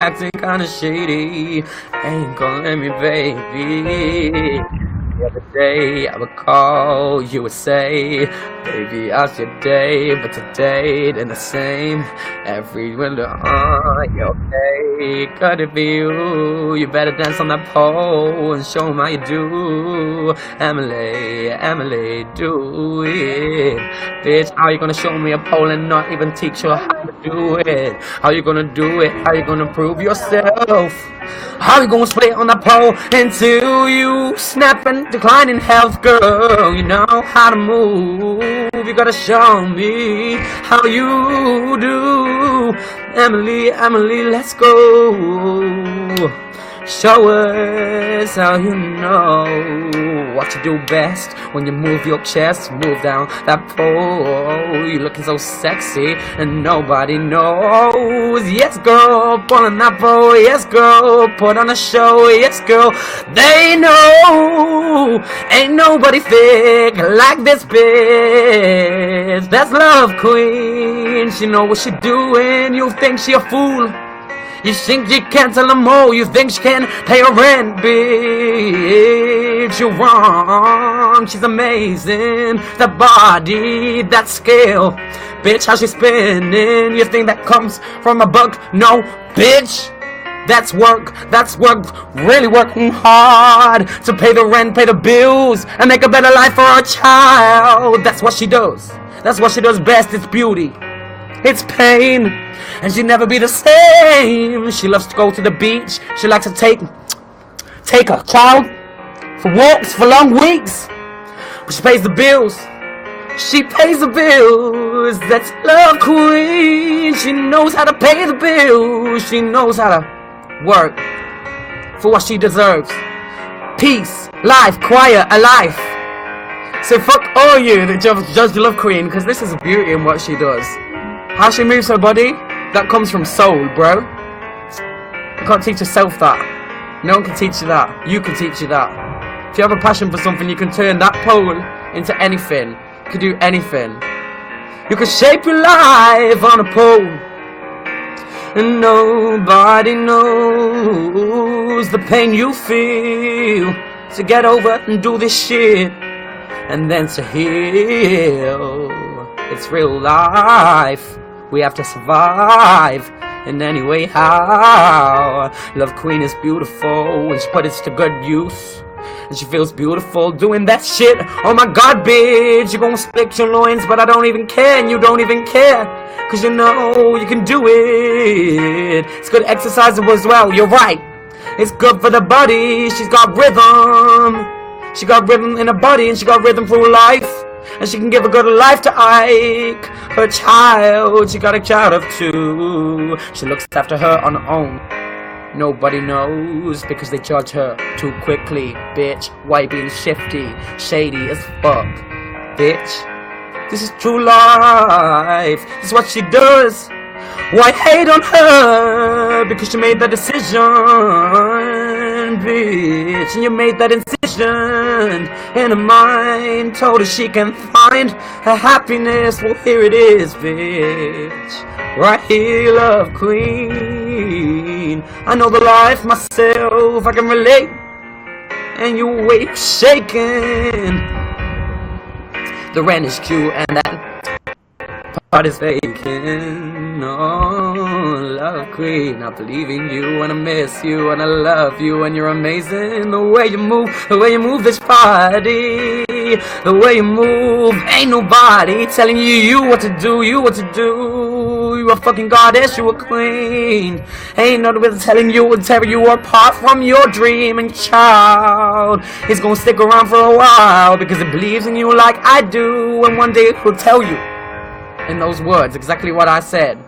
acting kinda shady. Ain't gonna let me, baby. The other day I would call, you would say, baby, how's your day? But today it ain't the same. Every window, you okay? Could it be you? You better dance on that pole and show 'em how you do. Emily, Emily, do it. Bitch, how you gonna show me a pole and not even teach you how to do it? How you gonna do it? How you gonna prove yourself? How you gonna split on the pole until you snap and decline in health, girl? You know how to move. You gotta show me how you do. Emily, Emily, let's go. Show us how you know what you do best. When you move your chest, move down that pole. You're looking so sexy and nobody knows. Yes, girl, pull on that pole. Yes, girl, put on a show. Yes, girl, they know ain't nobody fake like this bitch. That's Love Queen. She know what she doing. You think she a fool? You think you can't tell them all, you think she can pay her rent, bitch. You're wrong, she's amazing. That body, that scale, bitch, how she spinning. You think that comes from a bug? No, bitch. That's work, really working hard to pay the rent, pay the bills, and make a better life for our child. That's what she does. That's what she does best, it's beauty. It's pain, and she'll never be the same. She loves to go to the beach. She likes to take her child for walks for long weeks. But she pays the bills. She pays the bills. That's Love Queen. She knows how to pay the bills. She knows how to work for what she deserves. Peace, life, quiet, alive. So fuck all you that judge Love Queen, because this is a beauty in what she does. How she moves her body, that comes from soul, bro. You can't teach yourself that. No one can teach you that. You can teach you that. If you have a passion for something, you can turn that pole into anything. You can do anything. You can shape your life on a pole. And nobody knows the pain you feel. To get over and do this shit. And then to heal. It's real life. We have to survive in any way how. Love Queen is beautiful and she put it to good use. And she feels beautiful doing that shit. Oh my god, bitch, you gonna split your loins, but I don't even care and you don't even care. Cause you know you can do it. It's good exercise as well, you're right. It's good for the body, she's got rhythm. She got rhythm in her body and she got rhythm through life. And she can give a good life to Ike, her child. She got a child of 2. She looks after her on her own. Nobody knows because they judge her too quickly. Bitch, why being shifty, shady as fuck? Bitch, this is true life. This is what she does. Why hate on her? Because she made that decision, bitch. And you made that incision in her mind. Told her she can find her happiness. Well, here it is, bitch. Right here, Love Queen. I know the life myself, I can relate. And your weight shaking. The rent is due and that part is vacant. Oh, Love Queen, I believe in you and I miss you and I love you and you're amazing. The way you move this body, the way you move, ain't nobody telling you what to do, you a fucking goddess, you a queen. Ain't nobody telling you and tearing you apart from your dreaming child. It's gonna stick around for a while because it believes in you like I do, and one day it will tell you in those words exactly what I said.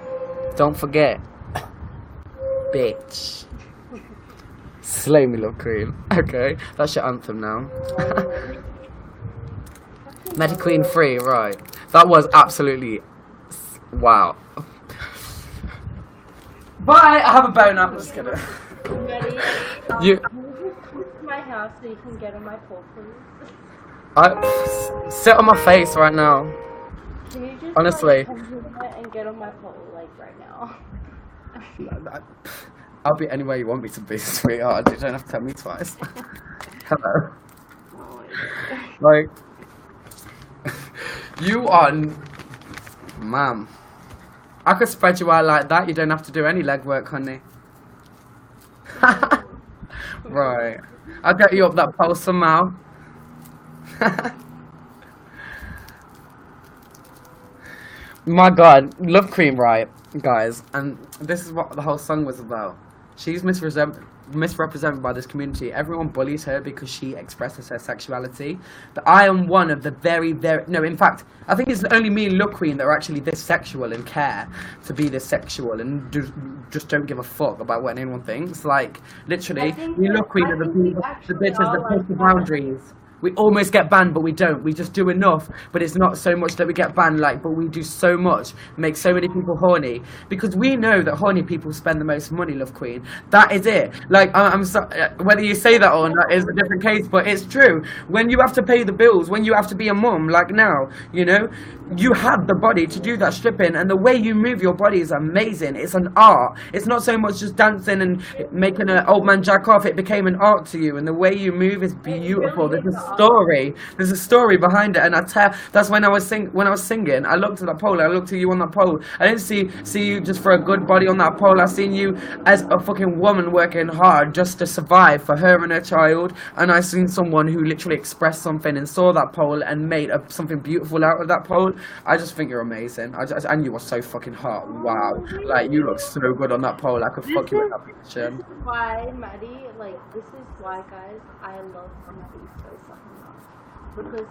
Don't forget, bitch. Slay me, Love Queen. Okay, that's your anthem now. Meta Queen 3, right. That was absolutely wow. Bye, I have a bone up. I'm just kidding. Ready? You. Move to my house so you can get on my pole, please. Sit on my face right now. Can you just honestly come and get on my pole, like right now? I'll be anywhere you want me to be, sweetheart. You don't have to tell me twice. Hello. Oh my God. Like, you are... Ma'am. I could spread you out like that. You don't have to do any legwork, honey. Right. I'll get you up that pole somehow. My God, LoveQueen, right, guys, and this is what the whole song was about. She's misrepresented by this community. Everyone bullies her because she expresses her sexuality. But I am one of the no, in fact, I think it's only me and LoveQueen that are actually this sexual and care to be this sexual and just don't give a fuck about what anyone thinks. Like, literally, we LoveQueen are the bitches that push the boundaries. We almost get banned, but we don't. We just do enough, but it's not so much that we get banned, like, but we do so much, make so many people horny, because we know that horny people spend the most money, LoveQueen. That is it. Like, I'm so, whether you say that or not is a different case, but it's true. When you have to pay the bills, when you have to be a mum, like now, you know, you have the body to do that stripping, and the way you move your body is amazing. It's an art. It's not so much just dancing and making an old man jack off. It became an art to you, and the way you move is beautiful. There's a story behind it, and that's when I was singing. I looked at that pole. I looked at you on that pole. I didn't see you just for a good body on that pole. I seen you as a fucking woman working hard just to survive for her and her child. And I seen someone who literally expressed something and saw that pole and made something beautiful out of that pole. I just think you're amazing. And you are so fucking hot. Wow, like you look so good on that pole. I could fuck you with that picture. This is why, Maddie, like, this is why, guys, I love Maddie so fucking much. Because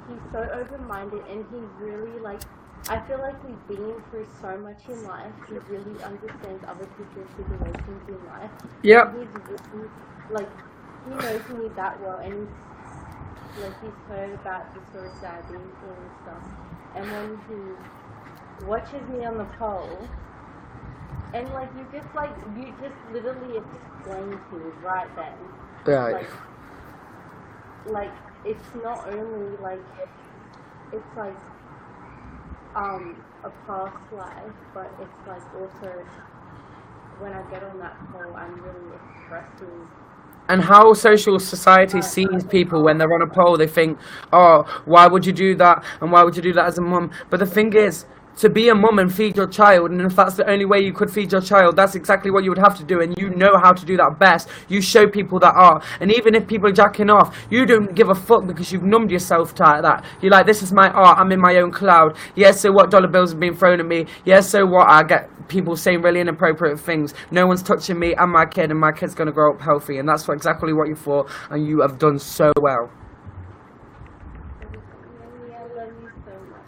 he's so open-minded and he really, like, I feel like we've been through so much in life. He really understands other people's situations in life. Yep. He's really, like, he knows me that well, and he's heard about the suicide and stuff. And when he watches me on the pole, and like you just literally explain to me right then. Right. Like it's not only like it's like a past life, but it's like also when I get on that pole, I'm really expressing. And how social society sees people when they're on a pole, they think, oh, why would you do that? And why would you do that as a mum? But the thing is, to be a mum and feed your child, and if that's the only way you could feed your child, that's exactly what you would have to do, and you know how to do that best. You show people that art, and even if people are jacking off, you don't give a fuck because you've numbed yourself to that. You're like, this is my art, I'm in my own cloud. Yes, so what, dollar bills have been thrown at me? Yes, so what, I get people saying really inappropriate things. No one's touching me and my kid, and my kid's going to grow up healthy, and that's exactly what you're for, and you have done so well.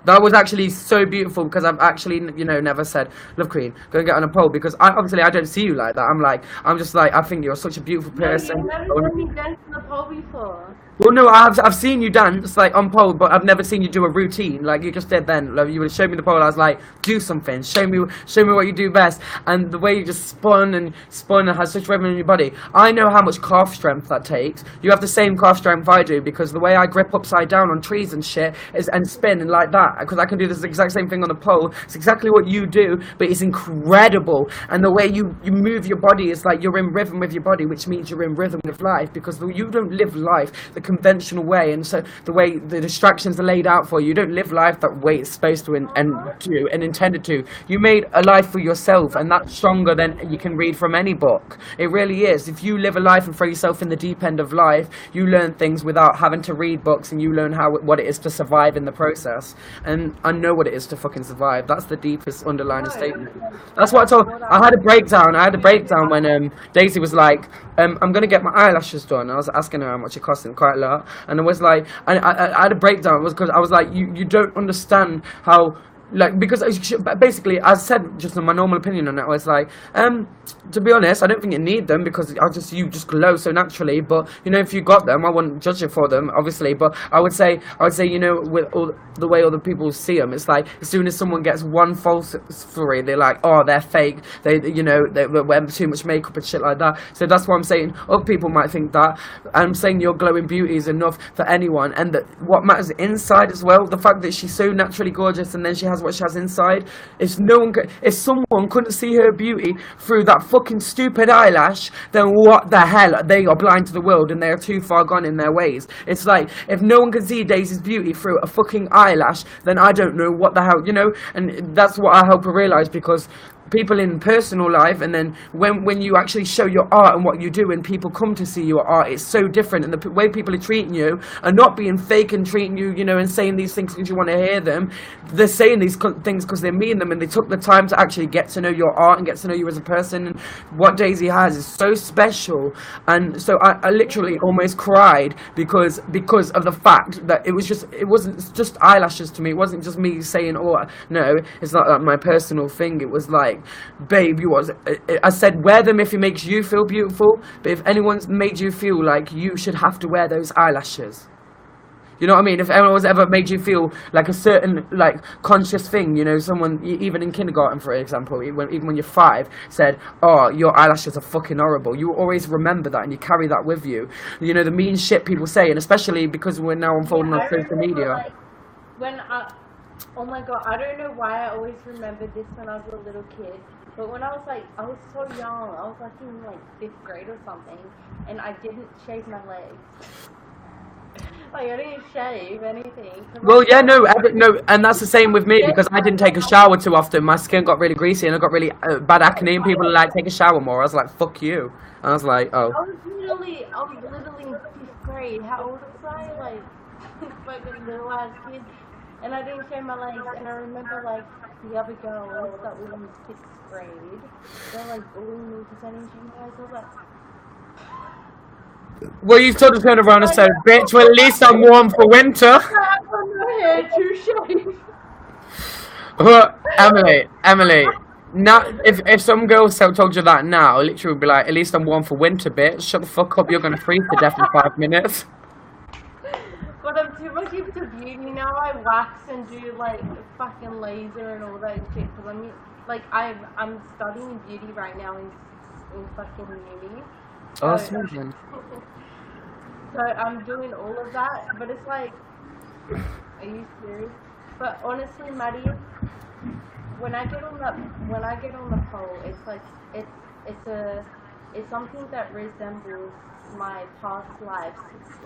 That was actually so beautiful because I've actually, you know, never said, LoveQueen, go and get on a pole, because obviously I don't see you like that. I'm just like, I think you're such a beautiful person. No, you've never seen me dance on the pole before. Well, no, I've seen you dance, like, on pole, but I've never seen you do a routine, like you just did then. Like, you would show me the pole, I was like, do something, show me what you do best. And the way you just spun and has such rhythm in your body. I know how much calf strength that takes. You have the same calf strength I do, because the way I grip upside down on trees and shit and spin and like that, because I can do this exact same thing on the pole. It's exactly what you do, but it's incredible. And the way you move your body is like you're in rhythm with your body, which means you're in rhythm with life, because you don't live life the conventional way, and so the way the distractions are laid out for you, you don't live life that way it's supposed to and intended to. You made a life for yourself, and that's stronger than you can read from any book. It really is. If you live a life and throw yourself in the deep end of life, you learn things without having to read books, and you learn what it is to survive in the process. And I know what it is to fucking survive. That's the deepest underlying statement. That's what I told. I had a breakdown when Daisy was like, I'm gonna get my eyelashes done. I was asking her how much it cost, and quite a lot. And I was like, I had a breakdown. It was because I was like, you don't understand how. Like, because basically, I said just in my normal opinion on it, I was like, to be honest, I don't think you need them, because you just glow so naturally. But you know, if you got them, I wouldn't judge you for them, obviously. But I would say, you know, with all the way other people see them, it's like as soon as someone gets one false story, they're like, oh, they're fake. They wear too much makeup and shit like that. So that's why I'm saying other people might think that. I'm saying your glowing beauty is enough for anyone, and that what matters inside as well. The fact that she's so naturally gorgeous, and then she has has what she has inside. If someone couldn't see her beauty through that fucking stupid eyelash, then what the hell? They are blind to the world and they are too far gone in their ways. It's like, if no one can see Daisy's beauty through a fucking eyelash, then I don't know what the hell, you know? And that's what I help her realise, because people in personal life, and then when you actually show your art and what you do and people come to see your art, it's so different. And the way people are treating you are not being fake and treating you, you know, and saying these things because you want to hear them. They're saying these things because they mean them, and they took the time to actually get to know your art and get to know you as a person. And what Daisy has is so special. And so I literally almost cried because of the fact that it wasn't just eyelashes to me. It wasn't just me saying, oh no, it's not like my personal thing. It was like, babe, I said, wear them if it makes you feel beautiful, but if anyone's made you feel like you should have to wear those eyelashes, you know what I mean? If anyone's ever made you feel like a certain, like, conscious thing, you know, someone, even in kindergarten, for example, even when you're 5, said, oh, your eyelashes are fucking horrible, you always remember that and you carry that with you. You know, the mean shit people say, and especially because we're now unfolding on social media. Like, oh my god, I don't know why I always remembered this when I was a little kid, but when I was so young, I was like in like 5th grade or something, and I didn't shave my legs. Like, I didn't shave anything. Well, yeah, no, and that's the same with me, because I didn't take a shower too often. My skin got really greasy and I got really bad acne, and people were like, take a shower more. I was like, fuck you. And I was like, oh. I was literally in 5th grade. How old was I? Like, fucking little ass kid. And I didn't shave my legs, and I remember, like, the other girls that were in 6th grade, they're, like, bullying me because I didn't shave my legs. I was like... Well, you sort of turned around and said, bitch, well, at least I'm warm for winter. I have my hair to shave. Well, Emily, now, if some girls told you that now, literally would be like, at least I'm warm for winter, bitch. Shut the fuck up, you're going to freeze to death in 5 minutes. But I'm too much into beauty now. I wax and do like fucking laser and all that shit. Cause I'm studying beauty right now in fucking uni. Oh, that's amazing. So I'm doing all of that, but it's like, are you serious? But honestly, Maddie, when I get on the pole, it's like it's something that resembles my past lives.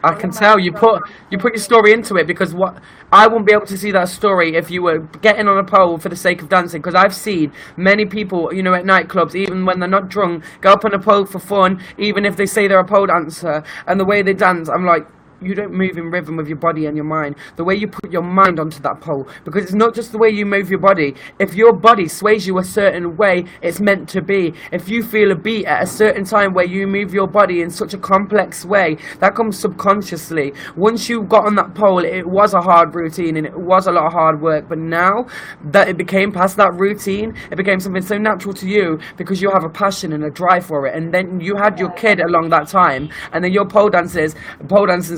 I can tell you put your story into it, because what I won't be able to see that story if you were getting on a pole for the sake of dancing, because I've seen many people, you know, at nightclubs, even when they're not drunk, go up on a pole for fun, even if they say they're a pole dancer, and the way they dance, I'm like, you don't move in rhythm with your body and your mind. The way you put your mind onto that pole, because it's not just the way you move your body. If your body sways you a certain way, it's meant to be. If you feel a beat at a certain time where you move your body in such a complex way, that comes subconsciously. Once you got on that pole, it was a hard routine and it was a lot of hard work, but now that it became past that routine, it became something so natural to you because you have a passion and a drive for it. And then you had your kid along that time, and then your pole dancing's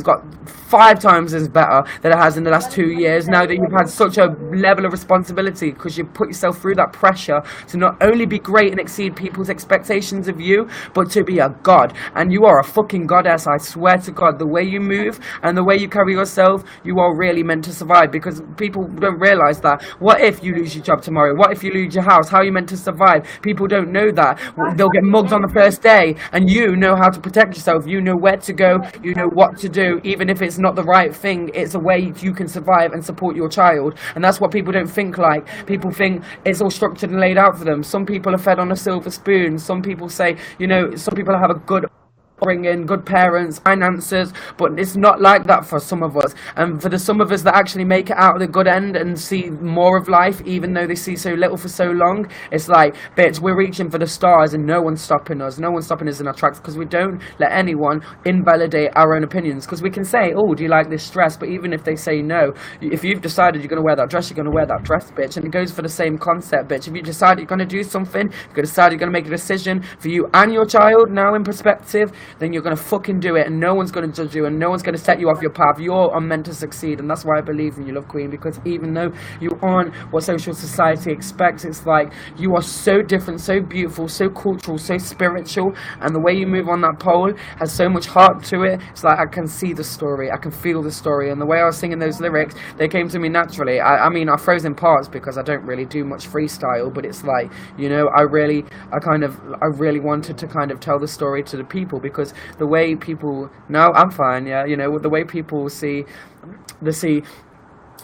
got 5 times as better than it has in the last 2 years, now that you've had such a level of responsibility, because you put yourself through that pressure to not only be great and exceed people's expectations of you, but to be a god. And you are a fucking goddess, I swear to God. The way you move and the way you carry yourself, you are really meant to survive, because people don't realise that. What if you lose your job tomorrow? What if you lose your house? How are you meant to survive? People don't know that. They'll get mugged on the first day, and you know how to protect yourself. You know where to go, you know what to do. Even if it's not the right thing, it's a way you can survive and support your child. And that's what people don't think like. People think it's all structured and laid out for them. Some people are fed on a silver spoon. Some people say, you know, some people have a good bring in good parents, finances, but it's not like that for some of us. And for the some of us that actually make it out of the good end and see more of life, even though they see so little for so long, it's like, bitch, we're reaching for the stars and no one's stopping us. No one's stopping us in our tracks, because we don't let anyone invalidate our own opinions. Because we can say, oh, do you like this dress? But even if they say no, if you've decided you're going to wear that dress, you're going to wear that dress, bitch. And it goes for the same concept, bitch. If you decide you're going to do something, you're going to decide you're going to make a decision for you and your child now in perspective, then you're going to fucking do it, and no one's going to judge you, and no one's going to set you off your path. You're meant to succeed, and that's why I believe in you, LoveQueen, because even though you aren't what social society expects, it's like you are so different, so beautiful, so cultural, so spiritual, and the way you move on that pole has so much heart to it. It's like I can see the story, I can feel the story, and the way I was singing those lyrics, they came to me naturally. I mean, I froze in parts because I don't really do much freestyle, but it's like, you know, I really wanted to kind of tell the story to the people, because the way people, no, I'm fine, yeah, you know, the way people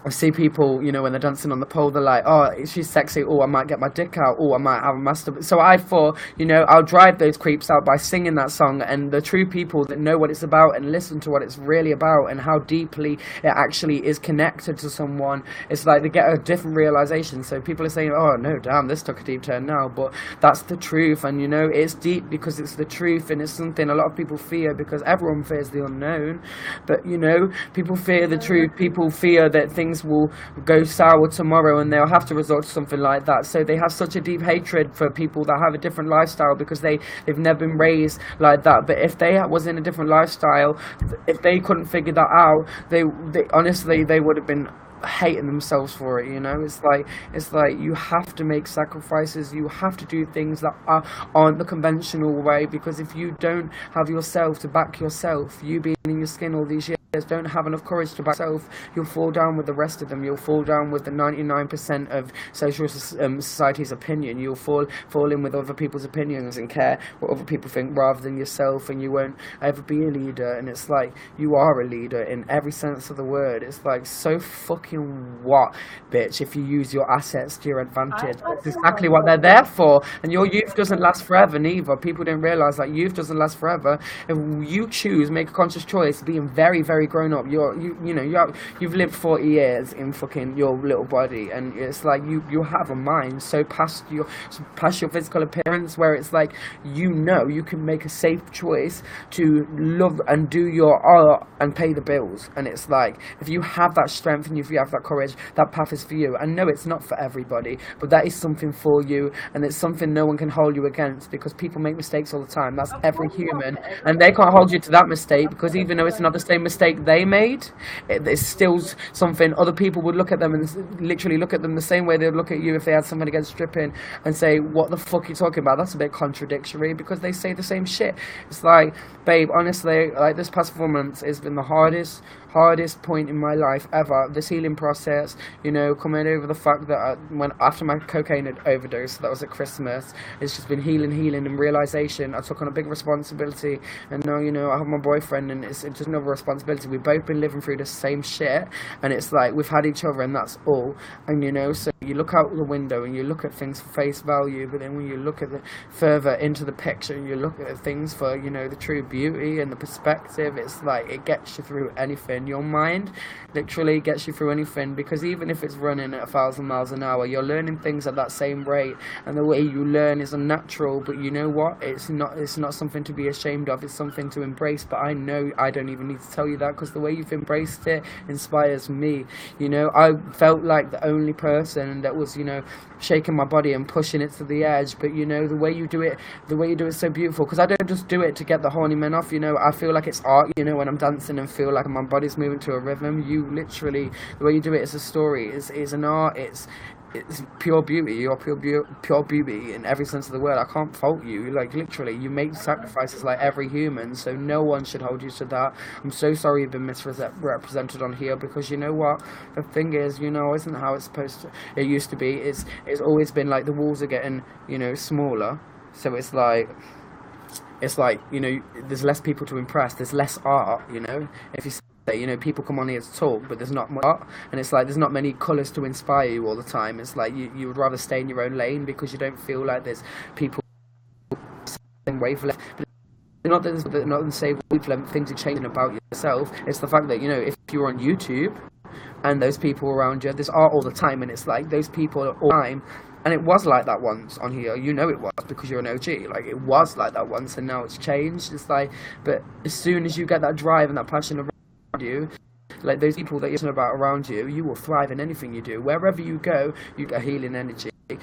I see people, you know, when they're dancing on the pole, they're like, oh, she's sexy, oh, I might get my dick out, oh, I might have a masturbate. So I thought, you know, I'll drive those creeps out by singing that song, and the true people that know what it's about and listen to what it's really about and how deeply it actually is connected to someone, it's like they get a different realization. So people are saying, oh, no, damn, this took a deep turn now, but that's the truth, and, you know, it's deep because it's the truth, and it's something a lot of people fear because everyone fears the unknown, but, you know, people fear the truth, people fear that things will go sour tomorrow and they'll have to resort to something like that. So they have such a deep hatred for people that have a different lifestyle because they've never been raised like that. But if they was in a different lifestyle, if they couldn't figure that out, they honestly, they would have been hating themselves for it, you know. It's like you have to make sacrifices, you have to do things that aren't the conventional way, because if you don't have yourself to back yourself, you being in your skin all these years, don't have enough courage to back yourself, you'll fall down with the rest of them. You'll fall down with the 99% of social society's opinion. You'll fall in with other people's opinions and care what other people think rather than yourself, and you won't ever be a leader. And it's like, you are a leader in every sense of the word. It's like, so fucking what, bitch, if you use your assets to your advantage. That's exactly what they're there for. And your youth doesn't last forever neither. People don't realise that youth doesn't last forever. If you choose, make a conscious choice, being very, very grown up, you've lived 40 years in fucking your little body, and it's like you have a mind so past your physical appearance, where it's like, you know, you can make a safe choice to love and do your art and pay the bills. And it's like, if you have that strength and if you have that courage, that path is for you. And no, it's not for everybody, but that is something for you, and it's something no one can hold you against, because people make mistakes all the time. That's every human, and they can't hold you to that mistake, because even though it's not the same mistake they made, it's still something other people would look at them and literally look at them the same way they would look at you if they had someone against stripping and say, what the fuck are you talking about? That's a bit contradictory, because they say the same shit. It's like, babe, honestly, like, this past 4 months has been the hardest point in my life ever. This healing process, you know, coming over the fact that after my cocaine overdose, that was at Christmas, it's just been healing and realization. I took on a big responsibility, and now, you know, I have my boyfriend, and it's just another responsibility. We've both been living through the same shit, and it's like, we've had each other, and that's all. And, you know, so you look out the window and you look at things for face value, but then when you look at further into the picture, and you look at things for, you know, the true beauty and the perspective, it's like, it gets you through anything. Your mind literally gets you through anything, because even if it's running at 1,000 miles an hour, you're learning things at that same rate, and the way you learn is unnatural. But you know what, it's not something to be ashamed of, it's something to embrace. But I know I don't even need to tell you that, because the way you've embraced it inspires me. You know, I felt like the only person that was, you know, shaking my body and pushing it to the edge. But, you know, the way you do it is so beautiful, because I don't just do it to get the horny men off. You know, I feel like it's art, you know, when I'm dancing and feel like my body's moving to a rhythm. You literally, the way you do it is a story, it's an art, it's pure beauty. You're pure beauty in every sense of the word. I can't fault you. Like, literally, you make sacrifices like every human, so no one should hold you to that. I'm so sorry you've been misrepresented on here, because you know what, the thing is, you know, isn't how it's supposed to, it used to be. It's always been like, the walls are getting, you know, smaller, so it's like, you know, there's less people to impress, there's less art, you know. If you say, you know, people come on here to talk, but there's not much art, and it's like, there's not many colours to inspire you all the time. It's like, you would rather stay in your own lane, because you don't feel like there's people same wavelength. Not the same wavelength, things are changing about yourself. It's the fact that, you know, if you're on YouTube and those people around you, there's art all the time, and it's like, those people all the time. And it was like that once on here, you know it was, because you're an OG, like, it was like that once, and now it's changed. It's like, but as soon as you get that drive and that passion around you, like, those people that you're talking about around you, you will thrive in anything you do. Wherever you go, you get healing energy. And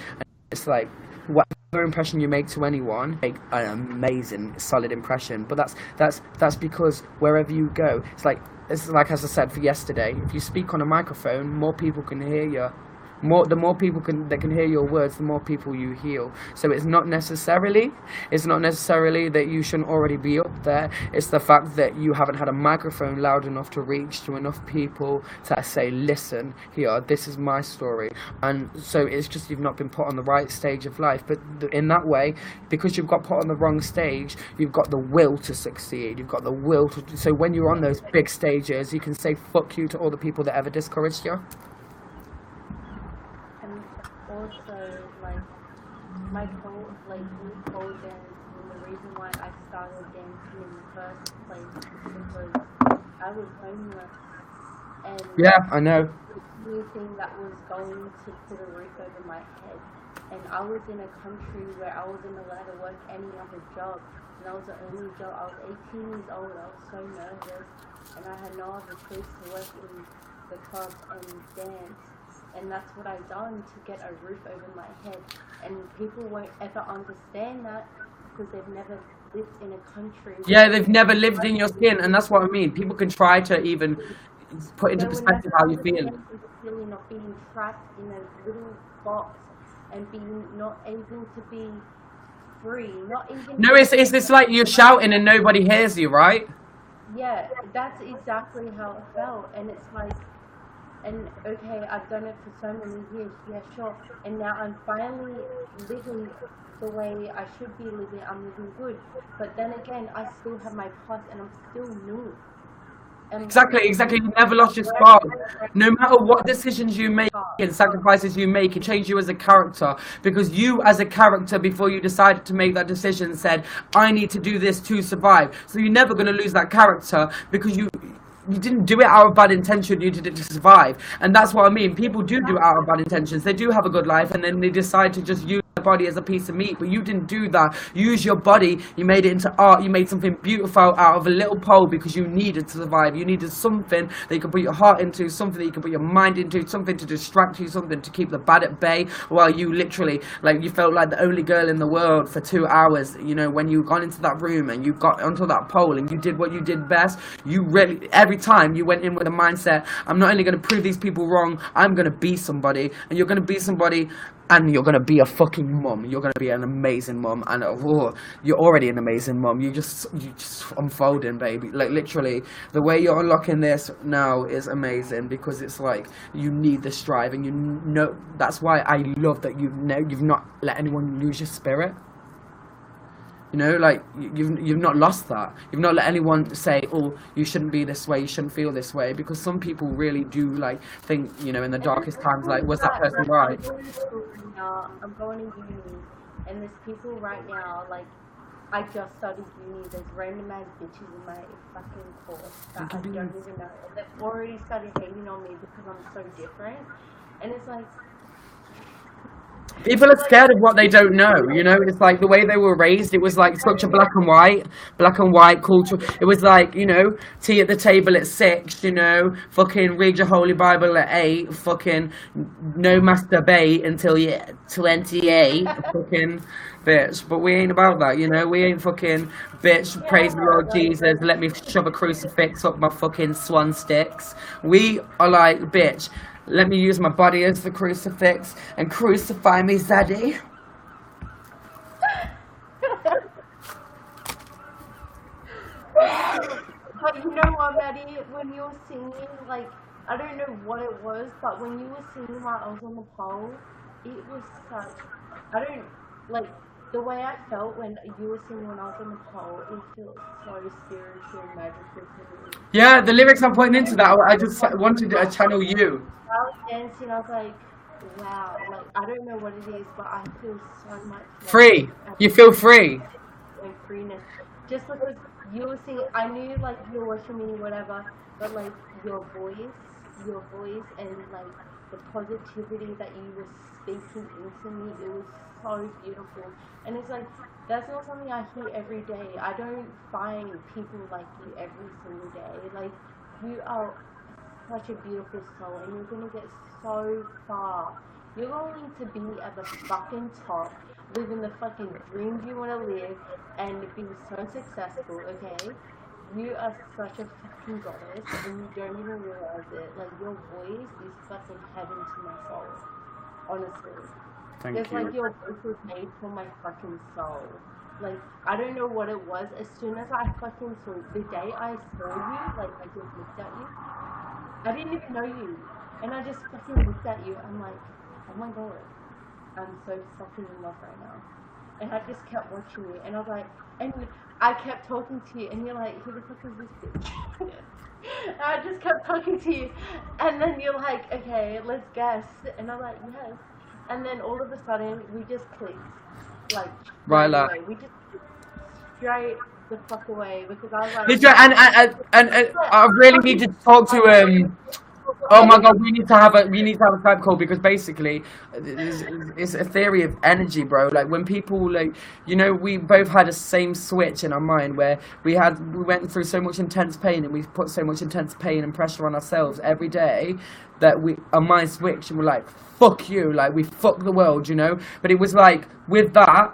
it's like, whatever impression you make to anyone, make an amazing, solid impression. But that's because wherever you go, it's like as I said for yesterday. If you speak on a microphone, more people can hear you. The more people that can hear your words, the more people you heal. So it's not necessarily that you shouldn't already be up there. It's the fact that you haven't had a microphone loud enough to reach to enough people to say, listen, here, this is my story. And so it's just you've not been put on the right stage of life. But in that way, because you've got put on the wrong stage, you've got the will to succeed. You've got the will to. So when you're on those big stages, you can say fuck you to all the people that ever discouraged you. Also, like, my whole, like, pole dance, and the reason why I started dancing in the first place is because I was homeless, and yeah, I know. the only thing that was going to put a roof over my head, and I was in a country where I wasn't allowed to work any other job, and that was the only job. I was 18 years old, I was so nervous, and I had no other choice to work in the club and dance. And that's what I've done to get a roof over my head. And people won't ever understand that because they've never lived in a country. Yeah, they've never lived in your skin, and that's what I mean. People can try to even put into perspective how you feel. The feeling of being trapped in a little box and being not able to be free. Not even. No, it's like you're shouting and nobody hears you, right? Yeah, that's exactly how it felt, and it's like. And okay, I've done it for so many years, yeah, sure. And now I'm finally living the way I should be living. I'm living good. But then again, I still have my past and I'm still new. And Exactly. You never lost your spark. No matter what decisions you make and sacrifices you make, it changes you as a character. Because you, as a character, before you decided to make that decision, said, I need to do this to survive. So you're never going to lose that character because you didn't do it out of bad intention, you did it to survive. And that's what I mean. People do it out of bad intentions. They do have a good life and then they decide to just use their body as a piece of meat. But you didn't do that. You used your body, you made it into art, you made something beautiful out of a little pole because you needed to survive. You needed something that you could put your heart into, something that you could put your mind into, something to distract you, something to keep the bad at bay, while you literally, like, you felt like the only girl in the world for 2 hours, you know, when you got into that room and you got onto that pole and you did what you did best. You really, every time you went in with a mindset, I'm not only going to prove these people wrong, I'm going to be somebody. And you're going to be somebody, and you're going to be a fucking mum. You're going to be an amazing mum. And you're already an amazing mum. You just unfolding, baby. Like, literally, the way you're unlocking this now is amazing, because it's like you need the strive, and you know, that's why I love that you've not let anyone lose your spirit. You know, like, you've not lost that. You've not let anyone say, oh, you shouldn't be this way, you shouldn't feel this way. Because some people really do, like, think, you know, in the darkest times, like, was that person right? I'm going to uni, and there's people right now, like, I just started uni, there's random ass bitches in my fucking course that I don't even know. They've already started hating on me because I'm so different. And it's like, people are scared of what they don't know, you know. It's like the way they were raised. It was like such a black and white culture. It was like, you know, tea at the table at 6, you know, fucking read your holy Bible at 8, fucking no masturbate until you're 28, fucking bitch. But we ain't about that, you know. We ain't fucking bitch, praise the Lord Jesus, let me shove a crucifix up my fucking swan sticks. We are like, bitch, let me use my body as the crucifix and crucify me, Zaddy. But you know what, Maddie? When you were singing, like, I don't know what it was, but when you were singing while I was on the pole, it was such, I don't, like, the way I felt when you were singing when I was on the pole, it felt so spiritual and magical to me. Yeah, the lyrics I'm putting into that, I just wanted to channel you. I was dancing, I was like, wow, like, I don't know what it is, but I feel so much Free. You feel free. And freeness. Just because you were singing, I knew, like, you were watching me, whatever, but, like, your voice and, like, the positivity that you were speaking into me, it was so beautiful. And it's like, that's not something I hear every day. I don't find people like you every single day. Like, you are such a beautiful soul, and you're gonna get so far. You're going to be at the fucking top. living the fucking dreams you want to live, and being so successful, okay? You are such a fucking goddess, and you don't even realize it. Like, your voice is fucking heaven to my soul. Honestly. Thank It's you. like your voice was made for my fucking soul. Like, I don't know what it was. As soon as I fucking saw the day I saw you, like, I just looked at you. I didn't even know you. And I just fucking looked at you. I'm like, oh my god. I'm so fucking in love right now. And I just kept watching you. And I was like, and I kept talking to you. And you're like, who the fuck is this bitch? And I just kept talking to you. And then you're like, okay, let's guess. And I'm like, yes. And then all of a sudden, we just clicked. Like, Right, right like. away. We just straight the fuck away. Because I was like, And I really need to talk to Oh my god, we need to have a Skype call, because basically it's a theory of energy, bro. Like, when people, like, you know, we both had a same switch in our mind where we went through so much intense pain, and we put so much intense pain and pressure on ourselves every day that our mind switched, and we're like, fuck you, like, we fuck the world, you know. But it was like, with that,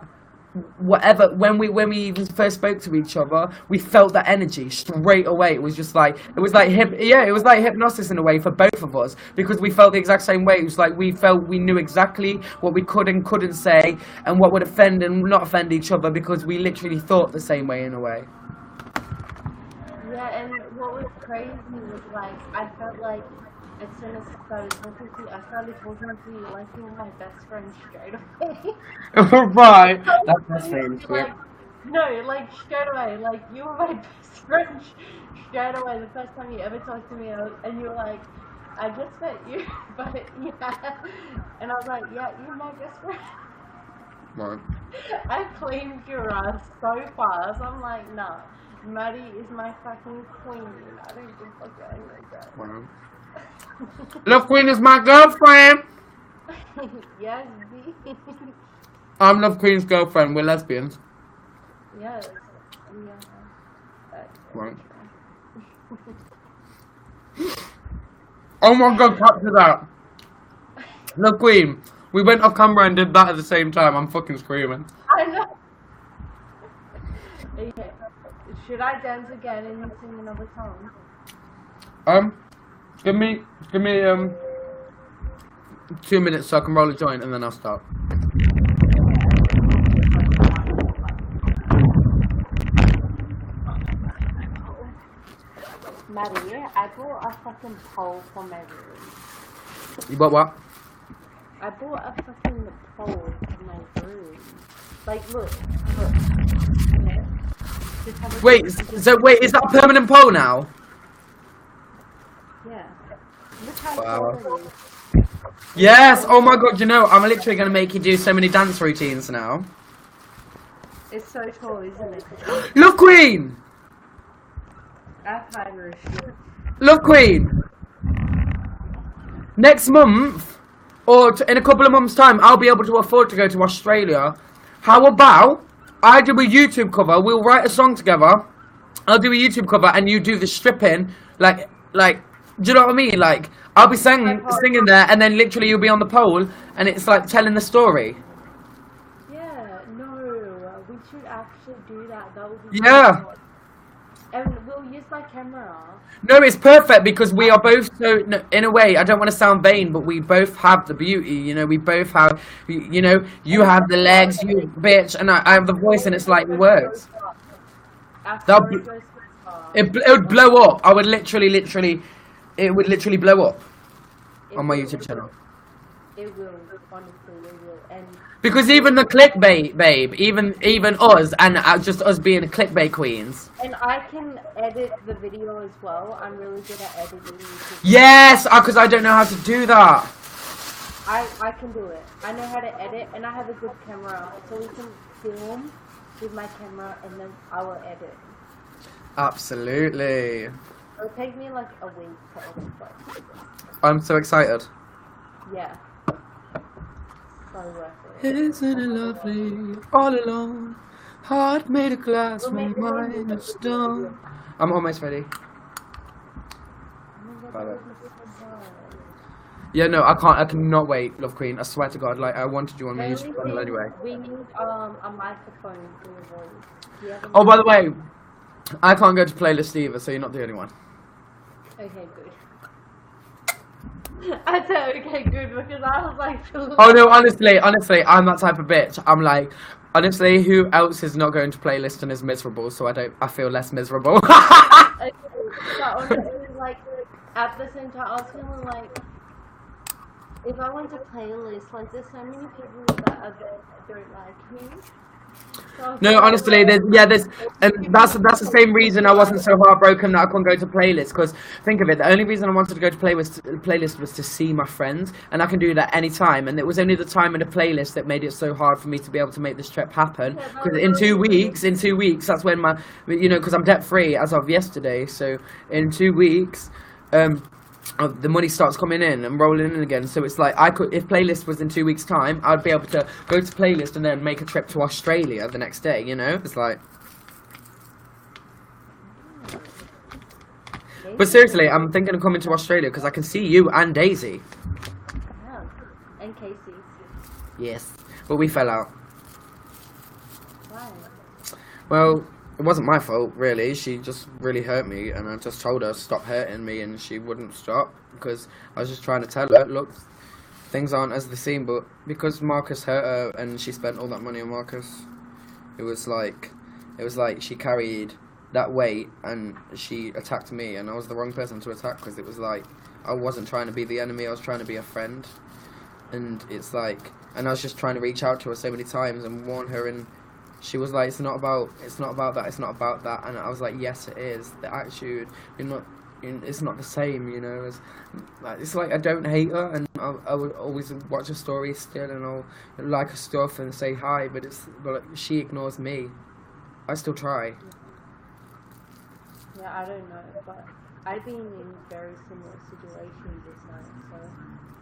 whatever, when we even first spoke to each other, we felt that energy straight away. It was like hypnosis in a way for both of us, because we felt the exact same way. It was like we knew exactly what we could and couldn't say, and what would offend and not offend each other, because we literally thought the same way in a way. yeah, and what was crazy was, like, I felt like as soon as I started talking to you like you were my best friend straight away. Right, that's the same shit. Like, no, like, straight away, like, you were my best friend straight away. The first time you ever talked to me, and you were like, I just met you, but yeah. And I was like, yeah, you're my best friend. Right. I claimed your ass so fast. I'm like, nah, Maddie is my fucking queen. I don't give a fuck like that. Wow. LoveQueen is my girlfriend. Yes, B. I'm LoveQueen's girlfriend. We're lesbians. Yes. Yeah. That's Right. Oh my god, capture that. LoveQueen, we went off camera and did that at the same time. I'm fucking screaming. I know. Okay. Should I dance again and you sing another song? Give me 2 minutes so I can roll a joint, and then I'll start. Maddie, I bought a fucking pole for my room. You bought what? I bought a fucking pole for my room. Like, look. Okay. Just have a Wait, is that a permanent pole now? Yeah. Look how Wow. tall it is. Yes, oh my god, you know, I'm literally going to make you do so many dance routines now. It's so tall, isn't it? LoveQueen! I've had her shit. LoveQueen! Next month, or in a couple of months' time, I'll be able to afford to go to Australia. How about I do a YouTube cover, we'll write a song together, I'll do a YouTube cover, and you do the stripping, like, do you know what I mean? Like, I'll be singing there, and then literally you'll be on the pole, and it's like telling the story. Yeah, no, we should actually do that. That would be Yeah. so cool. And we'll use my camera. No, it's perfect, because we are both so, no, in a way, I don't want to sound vain, but we both have the beauty, you know, we both have, you know, you have the legs, you bitch, and I have the voice, and it's like the words. It would blow up. I would literally, it would literally blow up on my YouTube channel. It will, honestly, it will. And because even the clickbait, babe, even us, and just us being clickbait queens. And I can edit the video as well. I'm really good at editing YouTube. Yes, because I don't know how to do that. I can do it. I know how to edit, and I have a good camera, so we can film with my camera, and then I will edit. Absolutely. It'll take me like a week to edit, but I'm so excited. yeah. So worth it. Isn't it lovely, all alone, heart made of glass, my mind of stone. I'm almost ready. Bye. Yeah, no, I can't. I cannot wait, Love Queen. I swear to God, like I wanted you on my The YouTube only channel thing anyway. we need a microphone for your voice. Do you have a Oh, by the mic? way, I can't go to playlist either, so you're not the only one. Okay, good. I said okay, good because I was like. Oh no, honestly, I'm that type of bitch. I'm like, honestly, who else is not going to playlist and is miserable? So I feel less miserable. Okay, but honestly, like at the same time, I was feeling like if I went to playlist, like there's so many people that don't like me. So I No, feel like, honestly, and that's the same reason I wasn't so heartbroken that I couldn't go to playlist. Because think of it, the only reason I wanted to go to playlist was to see my friends, and I can do that anytime. And it was only the time in the playlist that made it so hard for me to be able to make this trip happen. yeah, Because in 2 weeks, that's when my, because I'm debt free as of yesterday. So in 2 weeks, the money starts coming in and rolling in again. So it's like if playlist was in 2 weeks time, I'd be able to go to playlist and then make a trip to Australia the next day. It's like. But seriously, I'm thinking of coming to Australia because I can see you and Daisy. yeah. And Casey. Yes, but we fell out. Why? Well, it wasn't my fault, really. She just really hurt me, and I just told her to stop hurting me, and she wouldn't stop because I was just trying to tell her, look, things aren't as they seem. But because Marcus hurt her, and she spent all that money on Marcus, it was like she carried that weight, and she attacked me, and I was the wrong person to attack because it was like I wasn't trying to be the enemy. I was trying to be a friend, and it's like, and I was just trying to reach out to her so many times and warn her and. She was like, it's not about that, and I was like, yes, it is. The attitude, it's not the same, it's like I don't hate her, and I would always watch her stories still, and I'll like her stuff and say hi, but she ignores me. I still try. Yeah, I don't know, but I've been in very similar situations this night, so.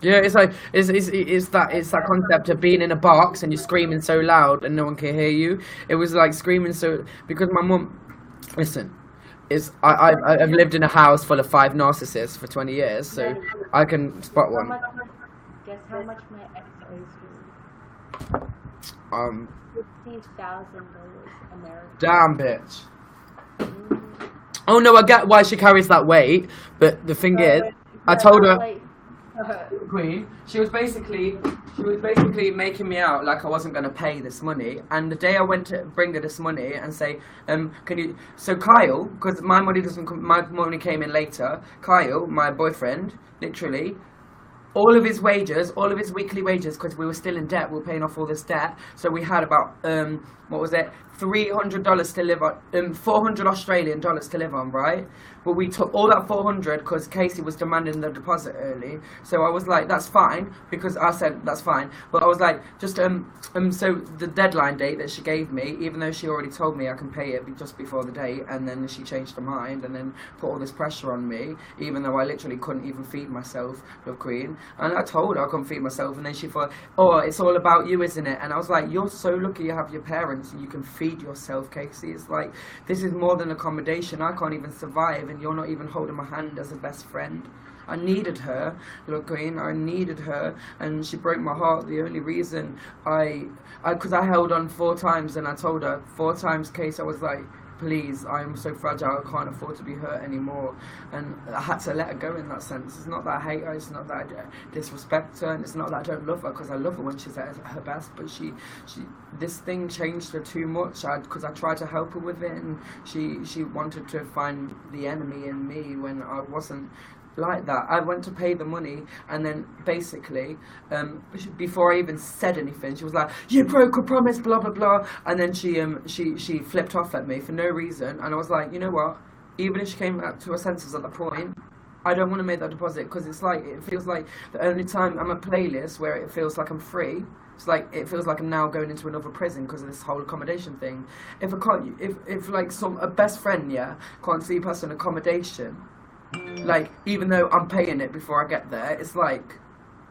Yeah, it's like it's that concept of being in a box and you're screaming so loud and no one can hear you. It was like screaming so because my mum, listen, I've lived in a house full of 5 narcissists for 20 years, so I can spot one. Guess how much my ex owes me? $50,000 American. Damn bitch. Oh no, I get why she carries that weight, but the thing is, I told her. Queen, she was basically making me out like I wasn't going to pay this money, and the day I went to bring her this money and say, can you, so Kyle, because my money came in later, Kyle, my boyfriend, literally, all of his weekly wages, because we were still in debt, we were paying off all this debt, so we had about, $300 to live on, 400 Australian dollars to live on, right? But we took all that 400 because Casey was demanding the deposit early, so I was like, that's fine, because I said that's fine, but I was like, just so the deadline date that she gave me, even though she already told me I can pay it just before the date, and then she changed her mind and then put all this pressure on me, even though I literally couldn't even feed myself, Love Queen, and I told her I couldn't feed myself, and then she thought, oh, it's all about you, isn't it? And I was like, you're so lucky you have your parents and you can feed yourself, Casey. It's like, this is more than accommodation. I can't even survive, and you're not even holding my hand as a best friend. I needed her, Love Queen, I needed her, and she broke my heart. The only reason because I held on 4 times, and I told her 4 times, Case, I was like, please, I'm so fragile, I can't afford to be hurt anymore, and I had to let her go in that sense. It's not that I hate her, it's not that I disrespect her, and it's not that I don't love her, because I love her when she's at her best, but this thing changed her too much, because I tried to help her with it, and she wanted to find the enemy in me when I wasn't like that. I went to pay the money, and then basically, before I even said anything, she was like, "You broke a promise, blah blah blah," and then she flipped off at me for no reason, and I was like, you know what? Even if she came back to her senses at that point, I don't want to make that deposit, because it feels like the only time I'm a playlist where it feels like I'm free. It's like it feels like I'm now going into another prison because of this whole accommodation thing. If like a best friend, can't sleep us an accommodation. Like, even though I'm paying it before I get there, it's like,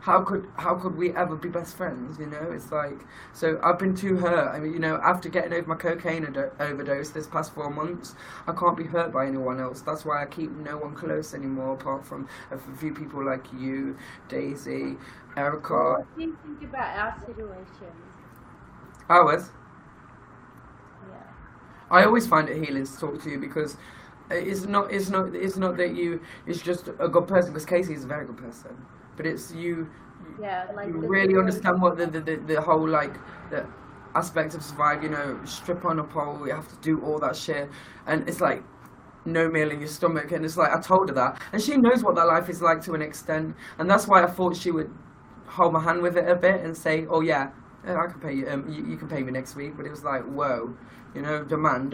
how could we ever be best friends? You know, it's like, so I've been too hurt. I mean, you know, after getting over my cocaine overdose this past 4 months, I can't be hurt by anyone else. That's why I keep no one close anymore, apart from a few people like you, Daisy, Erica. What do you think about our situation? Ours. Yeah. I always find it healing to talk to you because it's not that you is just a good person, because Casey is a very good person, but it's you. Yeah, like You the really understand what situation. the whole, like, the aspect of survive. You know, strip on a pole, you have to do all that shit, and it's like no meal in your stomach, and it's like I told her that, and she knows what that life is like to an extent, and that's why I thought she would hold my hand with it a bit and say, oh yeah, I can pay you, you can pay me next week. But it was like, whoa, you know, demand.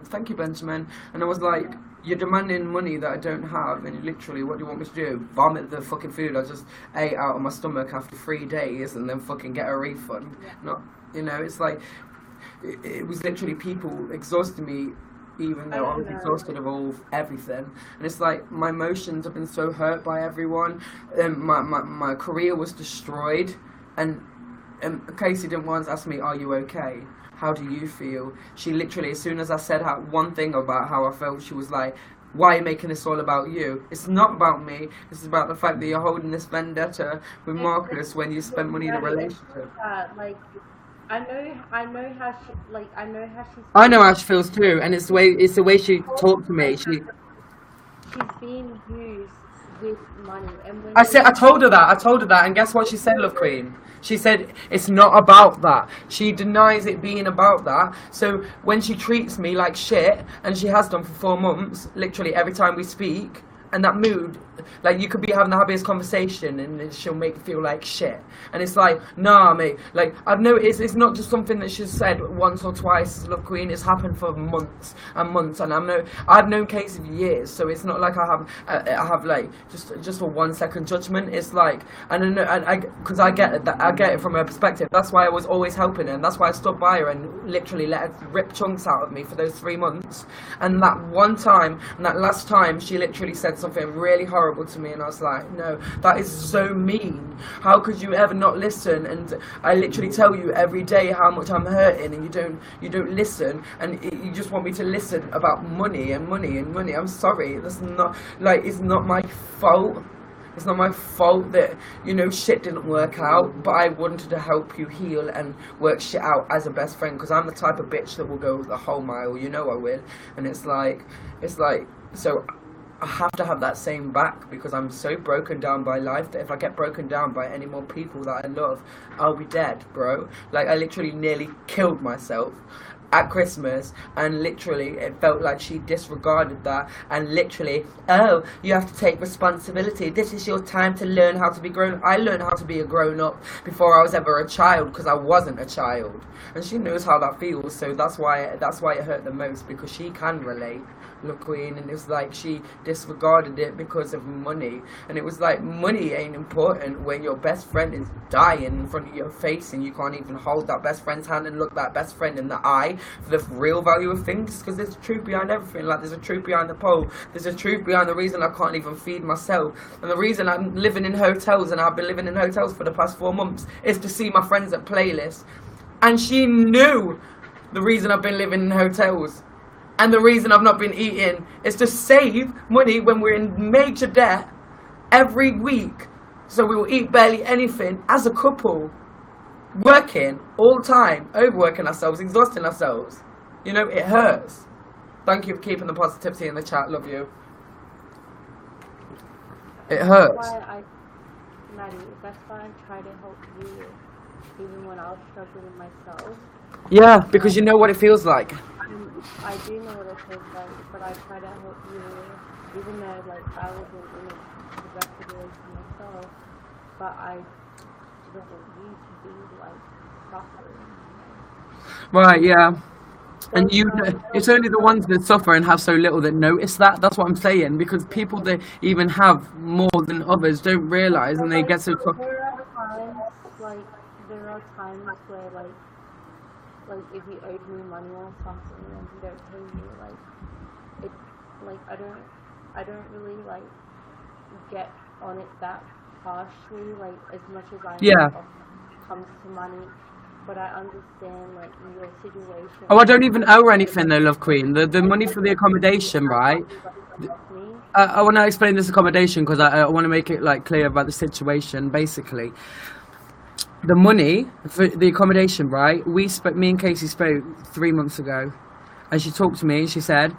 Thank you, Benjamin. And I was like, you're demanding money that I don't have, and literally, what do you want me to do? Vomit the fucking food I just ate out of my stomach after 3 days and then fucking get a refund? Yeah. Not, you know, it's like, it was literally people exhausting me, even though I was exhausted of everything. And it's like, my emotions have been so hurt by everyone. My career was destroyed, and Casey didn't once ask me, are you okay? How do you feel? She literally, as soon as I said one thing about how I felt, she was like, why are you making this all about you? It's not about me. It's about the fact that you're holding this vendetta with Marcus when you spent money in a relationship. Like, I know how she, like, I know how she's. I know how she feels too, and it's the way she talked to me. She's being used with money, and when I told her that, and guess what she said, Love Queen? She said it's not about that. She denies it being about that. So when she treats me like shit, and she has done for 4 months, literally every time we speak, and that mood, like, you could be having the happiest conversation and she'll make you feel like shit. And it's like, nah, mate, like, I've noticed it's not just something that she's said once or twice, Love Queen. It's happened for months and months, and I've known Casey for years, so it's not like I have like just a 1 second judgment. It's like, and I know, because I get it from her perspective. That's why I was always helping her, and that's why I stood by her and literally let her rip chunks out of me for those 3 months. And that one time, and that last time, she literally said something really horrible to me, and I was like, no, that is so mean. How could you ever not listen? And I literally tell you every day how much I'm hurting, and you don't listen, and you just want me to listen about money and money and money. I'm sorry, that's not, like, it's not my fault. It's not my fault that, you know, shit didn't work out, but I wanted to help you heal and work shit out as a best friend, because I'm the type of bitch that will go the whole mile, you know I will. And it's like, so I have to have that same back, because I'm so broken down by life that if I get broken down by any more people that I love, I'll be dead, bro. Like, I literally nearly killed myself at Christmas, and literally it felt like she disregarded that, and literally, oh, you have to take responsibility, this is your time to learn how to be grown. I learned how to be a grown-up before I was ever a child, because I wasn't a child, and she knows how that feels. So that's why it hurt the most, because she can relate, Love Queen. And it was like she disregarded it because of money, and it was like, money ain't important when your best friend is dying in front of your face, and you can't even hold that best friend's hand and look that best friend in the eye for the real value of things. Because there's a truth behind everything. Like, there's a truth behind the pole, there's a truth behind the reason I can't even feed myself, and the reason I'm living in hotels, and I've been living in hotels for the past 4 months, is to see my friends at Playlist. And she knew the reason I've been living in hotels, and the reason I've not been eating, is to save money when we're in major debt every week. So we will eat barely anything as a couple, working all the time, overworking ourselves, exhausting ourselves. You know, it hurts. Thank you for keeping the positivity in the chat. Love you. It hurts. Maddie, that's why I try to help you, even when I was struggling myself. Yeah, because you know what it feels like. I do know what it feels like, but I try to help you, even though, like, I wasn't in the best situation myself, but I don't want you to be, like, suffering. Right, yeah. And it's only the ones that suffer and have so little that notice that. That's what I'm saying, because people that even have more than others don't realise, and they get so... There are times where, like, if you owed me money or something and you don't pay me, like, it's like I don't really, like, get on it that harshly, like, as much as I Yeah. know it comes to money, but I understand, like, your situation. Oh, I don't even owe her anything though, Love Queen. The money for the accommodation, right? Me. I want to explain this accommodation because I want to make it like clear about the situation. Basically, the money for the accommodation, right? Me and Casey spoke 3 months ago, and she talked to me and she said,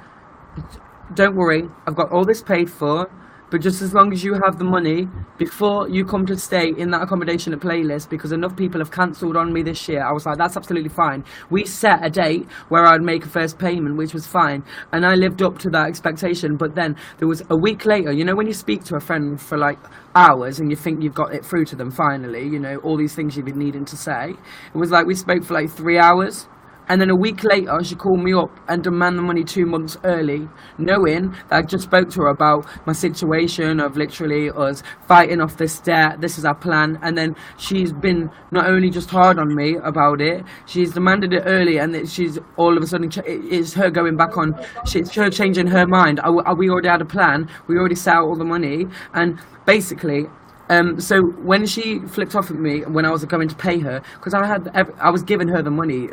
"Don't worry, I've got all this paid for, but just as long as you have the money before you come to stay in that accommodation at Playlist, because enough people have cancelled on me this year." I was like, that's absolutely fine. We set a date where I'd make a first payment, which was fine, and I lived up to that expectation. But then there was a week later, you know, when you speak to a friend for like hours and you think you've got it through to them finally, you know, all these things you've been needing to say. It was like we spoke for like 3 hours. And then a week later, she called me up and demanded the money 2 months early, knowing that I just spoke to her about my situation of literally us fighting off this debt. This is our plan. And then she's been not only just hard on me about it, she's demanded it early, and that she's all of a sudden, it's her going back on, it's her changing her mind. We already had a plan. We already set out all the money. And basically, so when she flipped off at me when I was going to pay her, because I was giving her the money,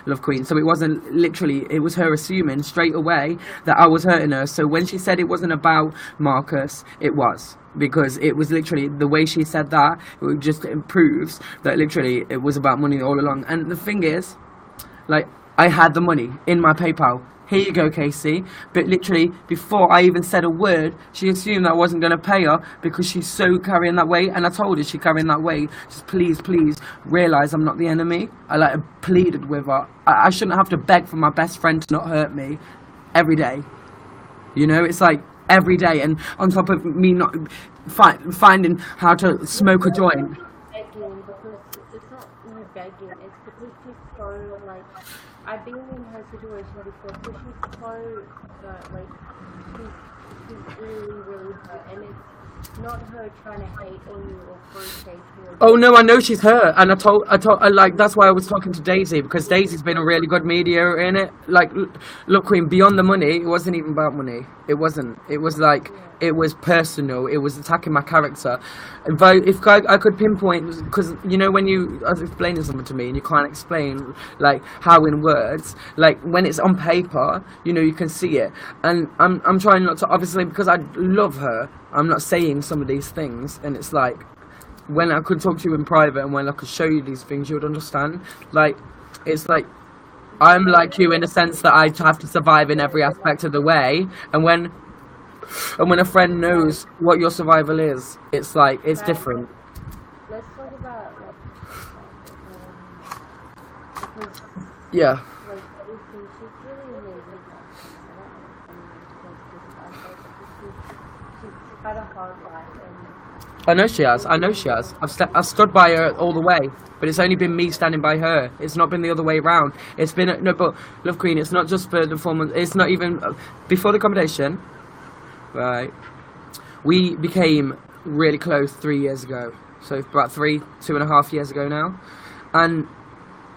Love Queen, so it wasn't literally, it was her assuming straight away that I was hurting her. So when she said it wasn't about Marcus, it was, because it was literally the way she said that, it just proves that literally it was about money all along. And the thing is, like, I had the money in my PayPal. Here you go, Casey. But literally, before I even said a word, she assumed that I wasn't going to pay her because she's so carrying that weight. And I told her she's carrying that weight. Just please realise I'm not the enemy. I pleaded with her. I shouldn't have to beg for my best friend to not hurt me every day. You know, it's like every day. And on top of me not finding how to smoke a joint. Begging, because it's not me begging, it's because she's so, like, I've been in her situation before, so she's so hurt, like, she's really hurt, and it's not her trying to hate on you or frustrate you. Oh no, I know she's hurt, and I told, like, that's why I was talking to Daisy, because Daisy's been a really good mediator in it. Like, look, Queen, beyond the money, it wasn't even about money. It wasn't. It was like, it was personal. It was attacking my character. If I could pinpoint, because you know when you are explaining something to me and you can't explain like how in words, like when it's on paper, you know, you can see it. And I'm trying not to, obviously, because I love her, I'm not saying some of these things, and it's like, when I could talk to you in private and when I could show you these things, you would understand. Like, it's like, I'm like you in the sense that I have to survive in every aspect of the way, and when a friend knows what your survival is, it's like, it's different. Let's talk about, like, because, Yeah. like, obviously, she's really amazing. She's had a hard life, and I know she has. I've stood by her all the way, but it's only been me standing by her. It's not been the other way around. It's been no, but Love Queen, it's not just for the 4 months. It's not even before the accommodation. Right, we became really close 3 years ago. So about 2.5 years ago now, and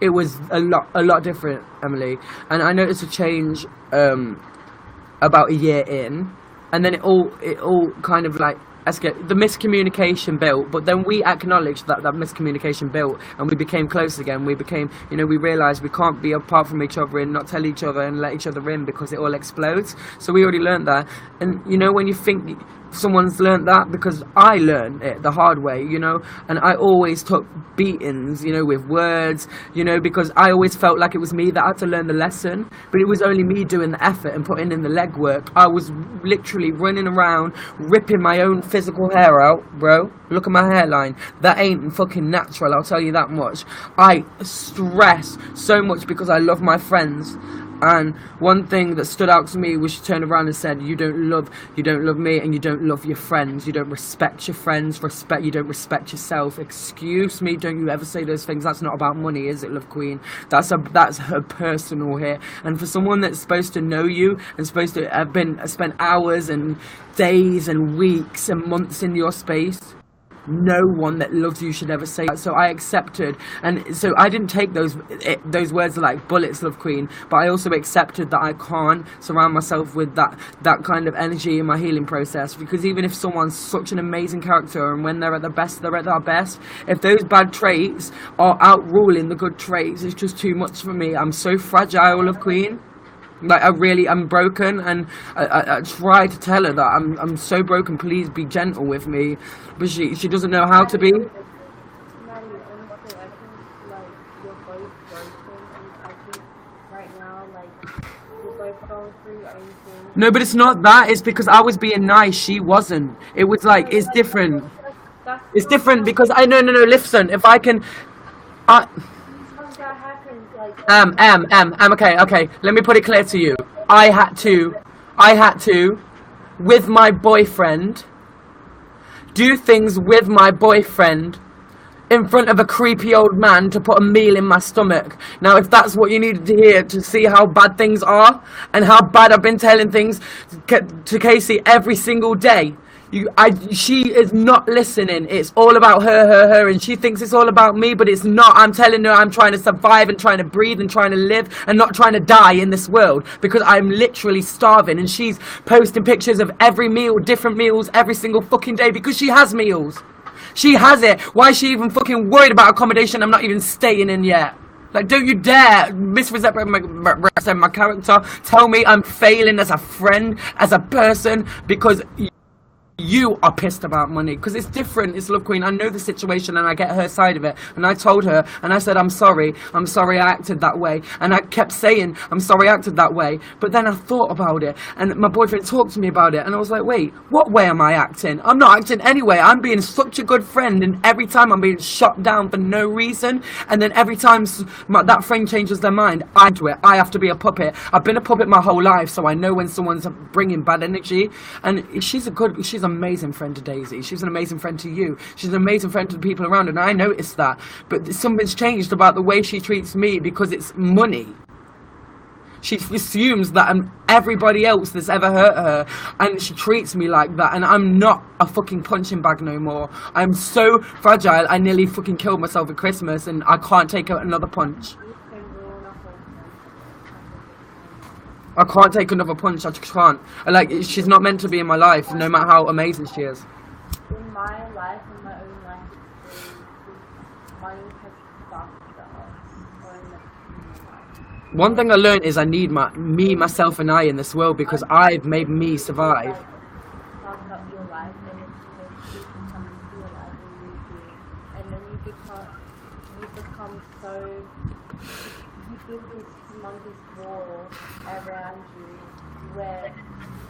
it was a lot different, Emily. And I noticed a change about a year in, and then it all kind of like the miscommunication built, but then we acknowledged that miscommunication built, and we became close again. We became, you know, we realised we can't be apart from each other and not tell each other and let each other in, because it all explodes. So we already learned that. And you know, when you think someone's learned that, because I learned it the hard way, you know, and I always took beatings, you know, with words, you know, because I always felt like it was me that had to learn the lesson, but it was only me doing the effort and putting in the legwork. I was literally running around ripping my own physical hair out, bro. Look at my hairline. That ain't fucking natural, I'll tell you that much. I stress so much because I love my friends. And one thing that stood out to me was she turned around and said, you don't love me, and you don't love your friends, you don't respect your friends, you don't respect yourself. Excuse me, don't you ever say those things. That's not about money, is it, Love Queen? That's her personal here. And for someone that's supposed to know you and supposed to have spent hours and days and weeks and months in your space, no one that loves you should ever say that. So I accepted, and so I didn't take those words like bullets, Love Queen, but I also accepted that I can't surround myself with that kind of energy in my healing process, because even if someone's such an amazing character and when they're at their best, they're at their best, if those bad traits are outruling the good traits, it's just too much for me. I'm so fragile, Love Queen. Like, I'm broken, and I try to tell her that I'm so broken, please be gentle with me, but she doesn't know how to be. Maddie, honestly, I think, like, you're both broken, and I think right now, like, you're both going through your own things. No, but it's not that, it's because I was being nice, she wasn't. It was like, it's different. It's different because no, listen, if I can... Okay, let me put it clear to you. I had to, with my boyfriend, do things with my boyfriend in front of a creepy old man to put a meal in my stomach. Now, if that's what you needed to hear to see how bad things are, and how bad I've been telling things to Casey every single day, she is not listening. It's all about her, and she thinks it's all about me, but it's not. I'm telling her I'm trying to survive and trying to breathe and trying to live and not trying to die in this world, because I'm literally starving, and she's posting pictures of every meal, different meals every single fucking day, because she has meals. She has it. Why is she even fucking worried about accommodation I'm not even staying in yet? Like, don't you dare misrepresent my character. Tell me I'm failing as a friend, as a person, because you are pissed about money, because it's different. It's Love Queen. I know the situation and I get her side of it, and I told her and I said I'm sorry I acted that way, and I kept saying I'm sorry I acted that way, but then I thought about it and my boyfriend talked to me about it, and I was like, wait, what way am I acting? I'm not acting anyway. I'm being such a good friend, and every time I'm being shot down for no reason, and then every time that friend changes their mind, I do it. I have to be a puppet. I've been a puppet my whole life, so I know when someone's bringing bad energy, and she's an amazing friend to Daisy. She's an amazing friend to you. She's an amazing friend to the people around her, and I noticed that. But something's changed about the way she treats me, because it's money. She assumes that I'm everybody else that's ever hurt her, and she treats me like that, and I'm not a fucking punching bag no more. I'm so fragile, I nearly fucking killed myself at Christmas, and I can't take another punch. I can't take another punch. I just can't. Like, she's not meant to be in my life, no matter how amazing she is. In my life, in my own life, money has fucked up. One thing I learned is I need me, myself, and I in this world, because I've made me survive. Fucked up your life, and it's because you come into your life and then you become so. You build this humongous wall around you, where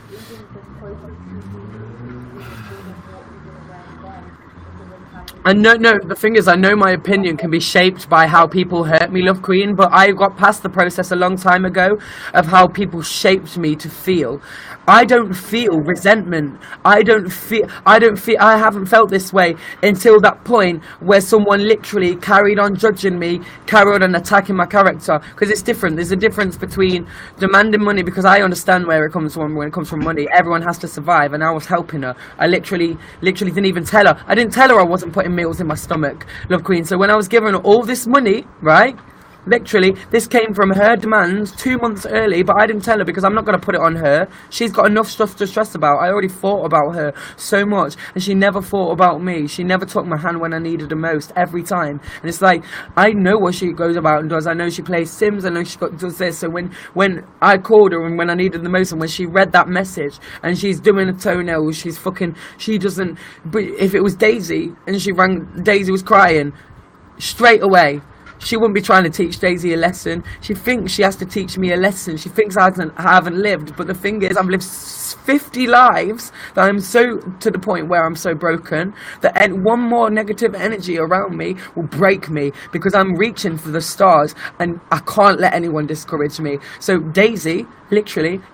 even the closest to you is what you do around them. And no, the thing is, I know my opinion can be shaped by how people hurt me, Love Queen, but I got past the process a long time ago of how people shaped me to feel. I don't feel resentment. I haven't felt this way until that point where someone literally carried on judging me, carried on attacking my character. Because it's different. There's a difference between demanding money, because I understand where it comes from. When it comes from money, everyone has to survive, and I was helping her. I literally didn't even tell her. I didn't tell her I wasn't putting meals in my stomach, Love Queen. So when I was giving her all this money, right? Literally, this came from her demands 2 months early, but I didn't tell her because I'm not going to put it on her. She's got enough stuff to stress about. I already thought about her so much, and she never thought about me. She never took my hand when I needed the most, every time. And it's like, I know what she goes about and does. I know she plays Sims. I know she does this. So when I called her and when I needed the most, and when she read that message and she's doing a toenail, she doesn't, but if it was Daisy and she rang, Daisy was crying, straight away, she wouldn't be trying to teach Daisy a lesson. She thinks she has to teach me a lesson. She thinks I haven't lived. But the thing is, I've lived 50 lives that I'm so to the point where I'm so broken that one more negative energy around me will break me, because I'm reaching for the stars and I can't let anyone discourage me. So Daisy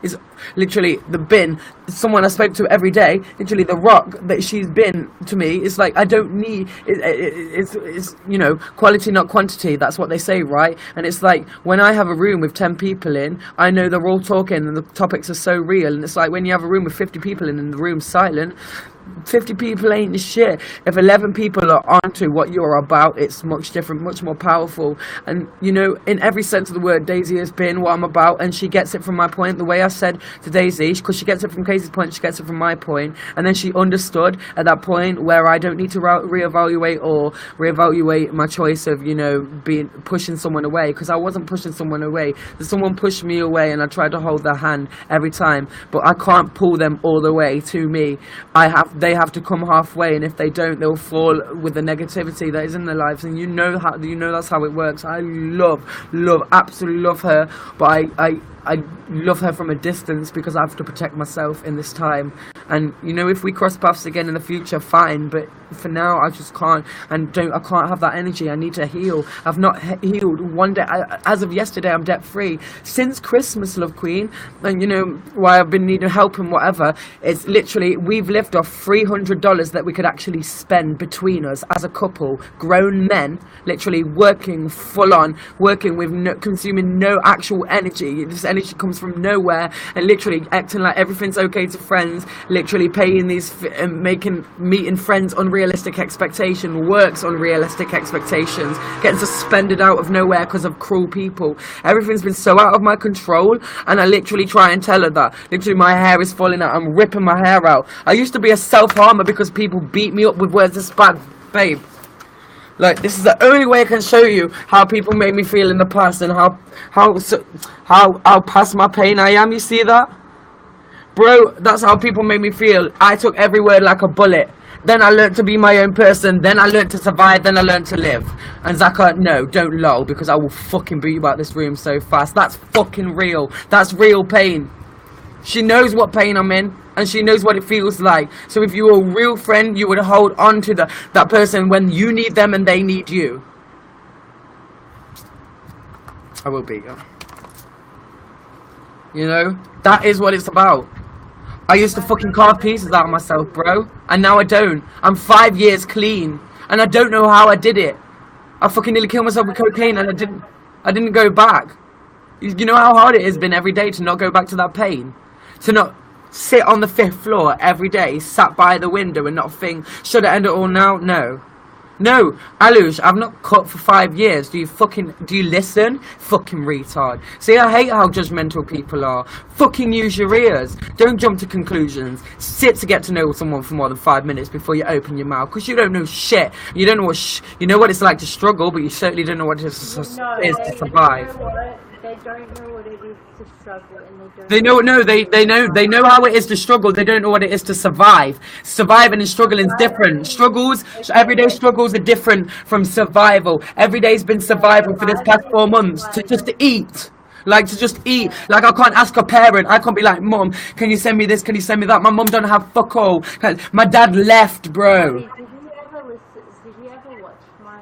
is literally the bin, someone I spoke to every day, literally the rock that she's been to me. It's like, I don't need, it's you know, quality not quantity, that's what they say, right? And it's like, when I have a room with 10 people in, I know they're all talking and the topics are so real, and it's like when you have a room with 50 people in and the room's silent, 50 people ain't the shit. If 11 people are onto what you're about, it's much different, much more powerful. And, you know, in every sense of the word, Daisy has been what I'm about, and she gets it from my point. The way I said to Daisy, because she gets it from Casey's point, she gets it from my point. And then she understood at that point where I don't need to reevaluate my choice of, you know, pushing someone away, because I wasn't pushing someone away. Someone pushed me away, and I tried to hold their hand every time, but I can't pull them all the way to me. They have to come halfway, and if they don't, they'll fall with the negativity that is in their lives. And you know that's how it works. I absolutely love her, but I love her from a distance because I have to protect myself in this time. And you know, if we cross paths again in the future, fine, but for now I just can't, and I can't have that energy. I need to heal. I've not healed one day. As of yesterday, I'm debt free since Christmas, Love Queen. And you know why I've been needing help and whatever. It's literally, we've lived off $300 that we could actually spend between us as a couple, grown men, literally working full on, working with consuming no actual energy. This energy comes from nowhere, and literally acting like everything's okay to friends, literally paying these meeting friends unrealistic expectation, works unrealistic expectations, getting suspended out of nowhere because of cruel people. Everything's been so out of my control, and I literally try and tell her that. Literally my hair is falling out, I'm ripping my hair out. I used to be a self-harmer because people beat me up with words this bad, babe. Like, this is the only way I can show you how people made me feel in the past, and how past my pain I am. You see that? Bro, that's how people made me feel. I took every word like a bullet. Then I learned to be my own person. Then I learned to survive. Then I learned to live. And Zaka, no, don't lol, because I will fucking beat you out this room so fast. That's fucking real. That's real pain. She knows what pain I'm in, and she knows what it feels like. So if you were a real friend, you would hold on to that person when you need them and they need you. I will beat you. You know? That is what it's about. I used to fucking carve pieces out of myself, bro. And now I don't. I'm 5 years clean. And I don't know how I did it. I fucking nearly killed myself with cocaine, and I didn't go back. You know how hard it has been every day to not go back to that pain? To not sit on the 5th floor every day, sat by the window and not think, should I end it all now? No. No, Alush, I've not cut for 5 years. Do you listen? Fucking retard. See, I hate how judgmental people are. Fucking use your ears. Don't jump to conclusions. Sit to get to know someone for more than 5 minutes before you open your mouth, because you don't know shit. You don't know you know what it's like to struggle, but you certainly don't know what it is to survive. They don't know what it is to struggle, and they know how it is to struggle. They don't know what it is to survive. Surviving and struggling is different. Everyday struggles are different from survival. Every day's been survival for this past 4 months to just eat. Like, to just eat. Like, I can't ask a parent. I can't be like, Mum, can you send me this? Can you send me that? My mum don't have fuck all. My dad left, bro. Did you ever watch my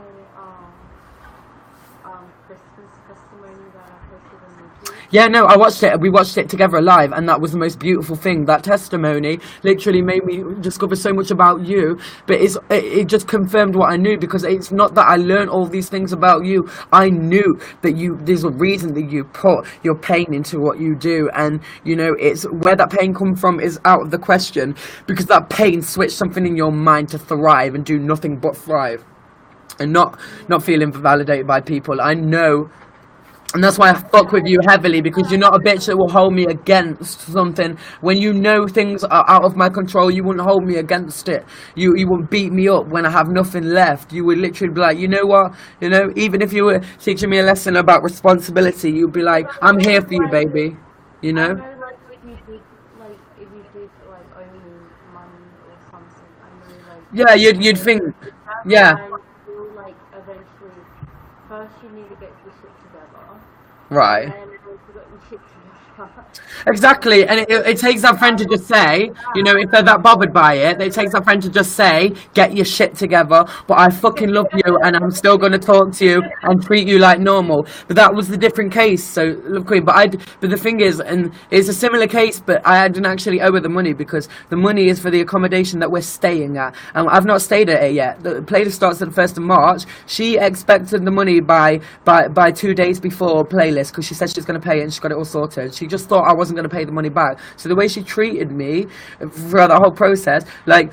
Christmas testimony that I posted on YouTube? Yeah, no, I watched it. We watched it together live, and that was the most beautiful thing. That testimony literally made me discover so much about you, but it just confirmed what I knew, because it's not that I learned all these things about you. I knew that there's a reason that you put your pain into what you do, and, you know, it's where that pain come from is out of the question, because that pain switched something in your mind to thrive and do nothing but thrive, and not feeling validated by people. I know. And that's why I fuck with you heavily, because you're not a bitch that will hold me against something. When you know things are out of my control, you wouldn't hold me against it. You wouldn't beat me up when I have nothing left. You would literally be like, you know what? You know, even if you were teaching me a lesson about responsibility, you'd be like, I'm here for you, baby. You know? I know, like, if you did owe me money or something, I know, like... Yeah, you'd think... Yeah. Like, eventually, first you need to get your shit together. Right. And then once you got your shit together... Exactly, and it takes that friend to just say, you know, if they're that bothered by it, it takes that friend to just say, get your shit together, but I fucking love you, and I'm still going to talk to you and treat you like normal. But that was the different case, so, Love Queen, but the thing is, and it's a similar case, but I didn't actually owe her the money, because the money is for the accommodation that we're staying at, and I've not stayed at it yet. The playlist starts on the 1st of March. She expected the money by 2 days before playlist, because she said she was going to pay it, and she got it all sorted. She just thought I wasn't going to pay the money back. So the way she treated me throughout the whole process, like,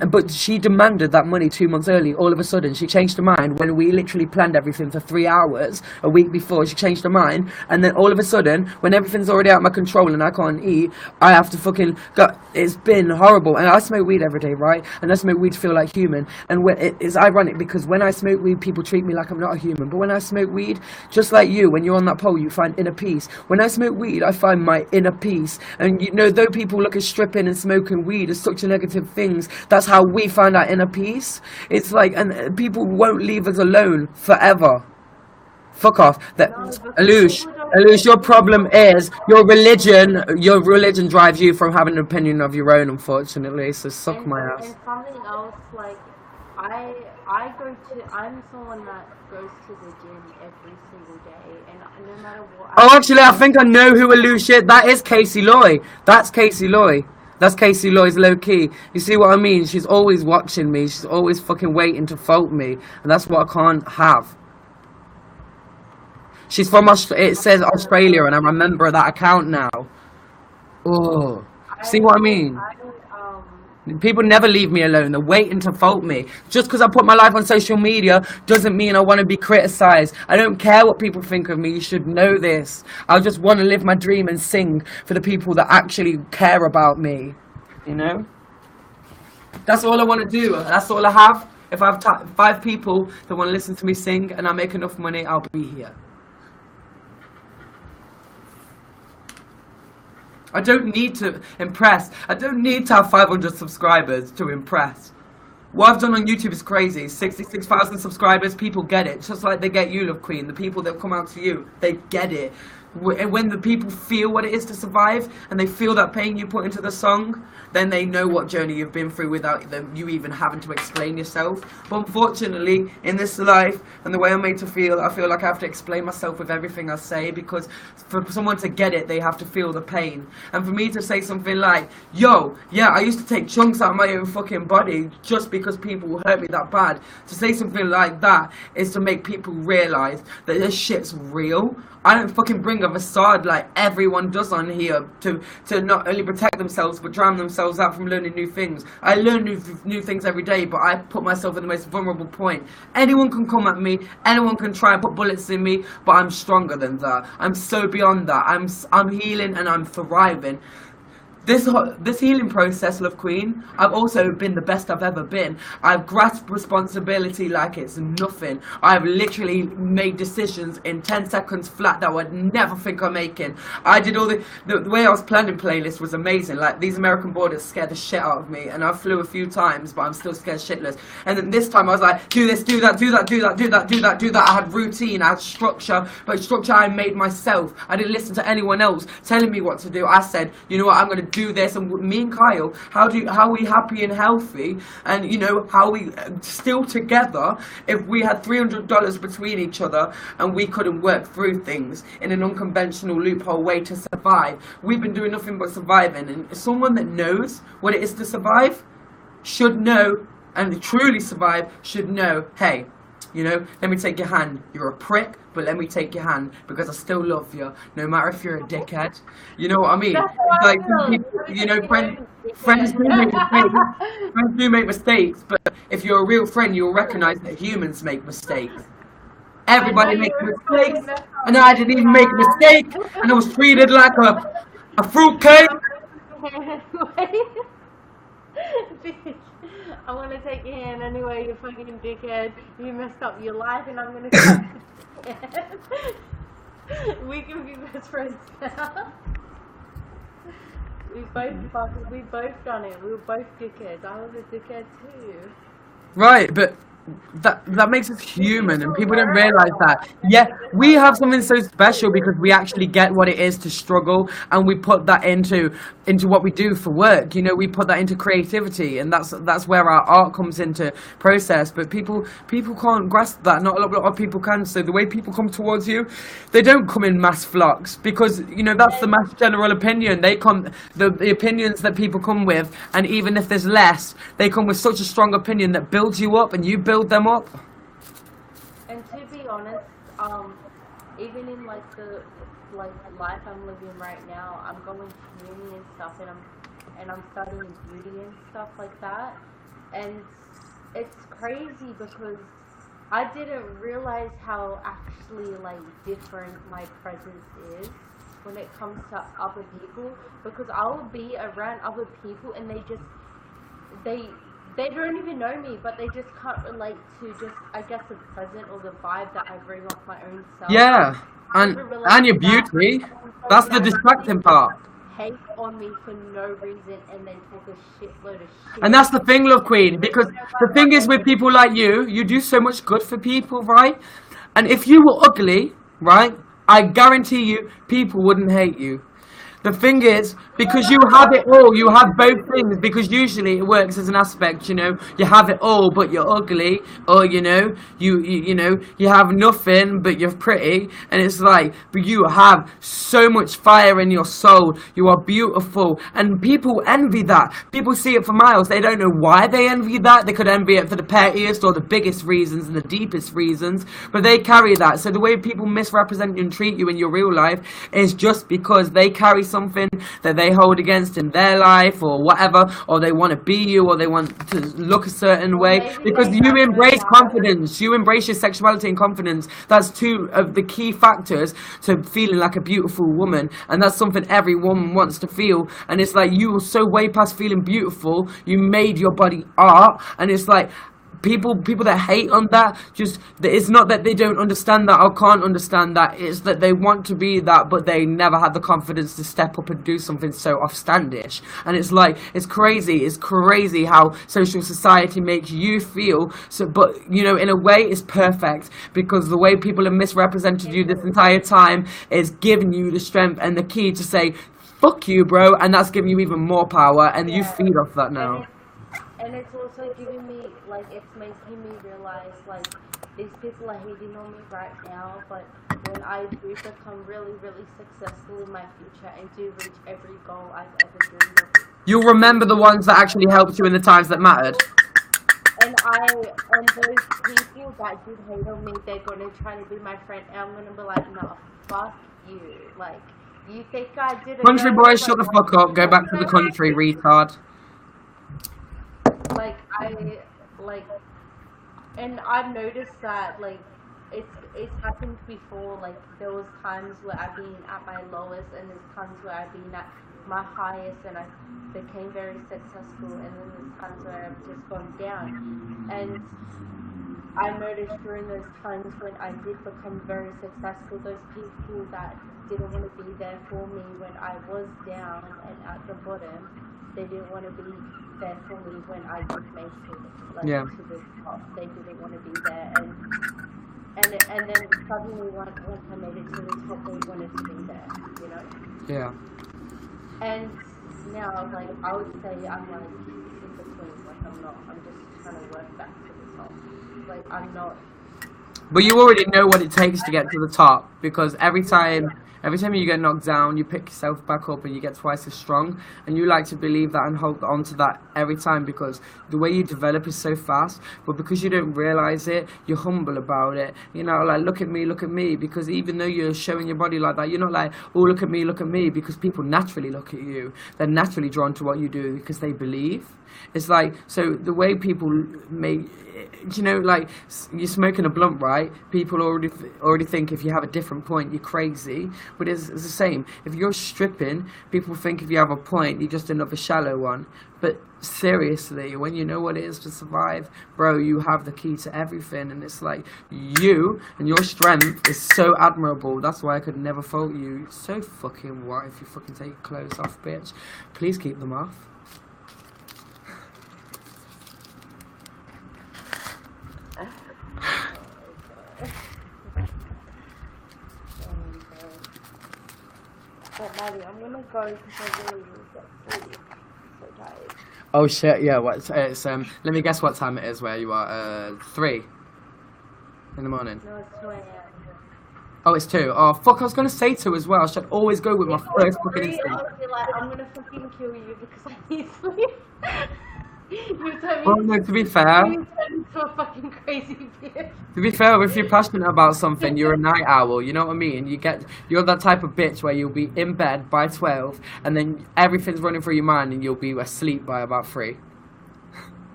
but she demanded that money 2 months early. All of a sudden, she changed her mind when we literally planned everything for 3 hours a week before. She changed her mind, and then all of a sudden, when everything's already out of my control and I can't eat, I have to fucking go. It's been horrible. And I smoke weed every day, right? And I smoke weed to feel like human. And it's ironic because when I smoke weed, people treat me like I'm not a human. But when I smoke weed, just like you, when you're on that pole, you find inner peace. When I smoke weed, I find my inner peace. And you know, though people look at stripping and smoking weed as such negative things, that's how we find our inner peace. It's like, and people won't leave us alone forever. Fuck off. Alush, your problem is your religion drives you from having an opinion of your own, unfortunately, so suck my ass. And something else, like, I'm someone that goes to the gym every single day, and no matter what... Oh, actually, I think I know who Alush is. That is Casey Loy. That's Casey Loy. That's Casey Loy's low-key. You see what I mean? She's always watching me. She's always fucking waiting to fault me, and that's what I can't have. She's from it says Australia, and I remember that account now. Oh, see what I mean? People never leave me alone. They're waiting to fault me. Just because I put my life on social media doesn't mean I want to be criticized. I don't care what people think of me. You should know this. I just want to live my dream and sing for the people that actually care about me. You know? That's all I want to do. That's all I have. If I have 5 people that want to listen to me sing and I make enough money, I'll be here. I don't need to impress. I don't need to have 500 subscribers to impress. What I've done on YouTube is crazy. 66,000 subscribers, people get it. Just like they get you, LoveQueen. The people that come out to you, they get it. When the people feel what it is to survive, and they feel that pain you put into the song, then they know what journey you've been through without you even having to explain yourself. But unfortunately, in this life, and the way I'm made to feel, I feel like I have to explain myself with everything I say, because for someone to get it, they have to feel the pain. And for me to say something like, yo, yeah, I used to take chunks out of my own fucking body just because people hurt me that bad. To say something like that is to make people realise that this shit's real. I don't fucking bring a facade like everyone does on here to not only protect themselves but drown themselves out from learning new things. I learn new things every day, but I put myself in the most vulnerable point. Anyone can come at me, anyone can try and put bullets in me, but I'm stronger than that. I'm so beyond that. I'm healing and I'm thriving. This healing process, LoveQueen, I've also been the best I've ever been. I've grasped responsibility like it's nothing. I've literally made decisions in 10 seconds flat that I would never think of making. I did all the way I was planning playlist was amazing. Like, these American borders scared the shit out of me, and I flew a few times, but I'm still scared shitless. And then this time I was like, do this, do that, do that, do that, do that, do that, do that. I had routine, I had structure, but structure I made myself. I didn't listen to anyone else telling me what to do. I said, you know what, I'm gonna do this. And me and Kyle, how are we happy and healthy, and you know, how are we still together if we had $300 between each other and we couldn't work through things in an unconventional loophole way to survive? We've been doing nothing but surviving, and someone that knows what it is to survive should know, and truly survive should know, hey, you know, let me take your hand. You're a prick, but let me take your hand because I still love you, no matter if you're a dickhead. You know what I mean? Like, you know, friends do make mistakes, but if you're a real friend, you'll recognize that humans make mistakes. Everybody makes mistakes, and I didn't even make a mistake, and I was treated like a fruitcake. I want to take your hand anyway, you fucking dickhead. You messed up your life, and I'm gonna take your hand. We can be best friends now. We both done it. We were both dickheads. I was a dickhead too. Right, but that makes us human, and people don't realize that. Yeah, we have something so special because we actually get what it is to struggle, and we put that into what we do for work. You know, we put that into creativity, and that's where our art comes into process. But people can't grasp that. Not a lot of people can. So the way people come towards you, they don't come in mass flocks, because you know that's the mass general opinion. They come the opinions that people come with, and even if there's less, they come with such a strong opinion that builds you up, and you build them up. And to be honest, even in like the like life I'm living right now, I'm going to uni and stuff, and I'm studying beauty and stuff like that, and it's crazy because I didn't realize how actually like different my presence is when it comes to other people, because I will be around other people and they don't even know me, but they just can't relate to just, I guess, the present or the vibe that I bring off my own self. Yeah, and your beauty. That's the distracting part. Hate on me for no reason and then talk a shitload of shit. And that's the thing, LoveQueen, because the thing is with people like you do so much good for people, right? And if you were ugly, right, I guarantee you people wouldn't hate you. The thing is, because you have it all, you have both things, because usually it works as an aspect, you know, you have it all, but you're ugly, or, you know, you have nothing, but you're pretty, and it's like, but you have so much fire in your soul, you are beautiful, and people envy that. People see it for miles, they don't know why they envy that, they could envy it for the pettiest or the biggest reasons and the deepest reasons, but they carry that. So the way people misrepresent you and treat you in your real life is just because they carry something that they hold against in their life or whatever, or they want to be you, or they want to look a certain way, because you embrace confidence, you embrace your sexuality and confidence. That's two of the key factors to feeling like a beautiful woman, and that's something every woman wants to feel. And it's like, you were so way past feeling beautiful, you made your body art, and it's like, people that hate on that, just, it's not that they don't understand that or can't understand that, it's that they want to be that, but they never had the confidence to step up and do something so offstandish. And it's like, it's crazy how social society makes you feel. So, but you know, in a way it's perfect, because the way people have misrepresented you this entire time is giving you the strength and the key to say fuck you, bro, and that's giving you even more power, and you feed off that now. And it's also giving me, like, it's making me realize, like, these people are hating on me right now, but when I do become really, really successful in my future and do reach every goal I've ever dreamed of, you'll remember the ones that actually helped you in the times that mattered. And those people that did hate on me, they're gonna try to be my friend, and I'm gonna be like, no, fuck you. Like, you think I did it? Country boy, shut the fuck up. Go back to the country, retard. And I've noticed that, like, it's happened before. Like, there was times where I've been at my lowest, and there's times where I've been at my highest, and I became very successful, and then there's times where I've just gone down. And I noticed during those times when I did become very successful, those people that didn't want to be there for me when I was down and at the bottom, they didn't want to be there for me when I did make it, like, to the top. They didn't want to be there, and then suddenly once I made it to the top, they wanted to be there, you know? Yeah. And now, like, I would say I'm like in between. Like, I'm just trying to work back to the top. Like, I'm not. But you already know what it takes to get to the top, because every time you get knocked down, you pick yourself back up and you get twice as strong. And you like to believe that and hold on to that every time, because the way you develop is so fast. But because you don't realize it, you're humble about it. You know, like, look at me. Because even though you're showing your body like that, you're not like, oh, look at me. Because people naturally look at you. They're naturally drawn to what you do because they believe. It's like, so the way people make, you know, like, you're smoking a blunt, right? People already think if you have a different point, you're crazy. But it's the same. If you're stripping, people think if you have a point, you're just another shallow one. But seriously, when you know what it is to survive, bro, you have the key to everything. And it's like, you and your strength is so admirable. That's why I could never fault you. You're so fucking white if you fucking take your clothes off, bitch. Please keep them off. But Maddie, I'm gonna go because I really need to get sleep. I'm so tired. Oh shit, yeah, it's let me guess what time it is where you are. 3 in the morning. No, it's 2 a.m. Oh, it's 2. Oh fuck, I was gonna say 2 as well. I should always go with my first fucking instinct. I would be like, I'm gonna fucking kill you because I need sleep. You turned Well, me. no, to be fair, You turned into a fucking crazy bitch. if you're passionate about something, you're a night owl. You know what I mean? You're that type of bitch where you'll be in bed by 12, and then everything's running through your mind, and you'll be asleep by about 3.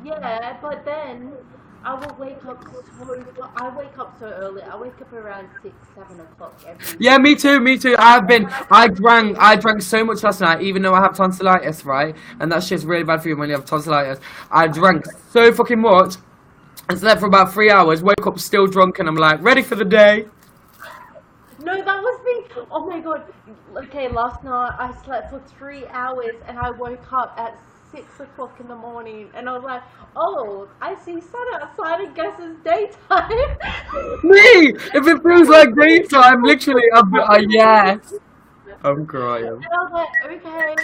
Yeah, but then I will wake up so. I wake up so early. I wake up around 6, 7 o'clock every. Yeah, me too, me too. I drank so much last night, even though I have tonsillitis, right? And that shit's really bad for you when you have tonsillitis. I drank so fucking much and slept for about 3 hours, woke up still drunk, and I'm like, ready for the day. No, that was me. Oh my god. Okay, last night I slept for 3 hours and I woke up at 6 o'clock in the morning and I was like, oh, I see sun outside. I guess it's daytime. Me! If it feels like daytime, literally, yes. I'm crying. And I was like, okay.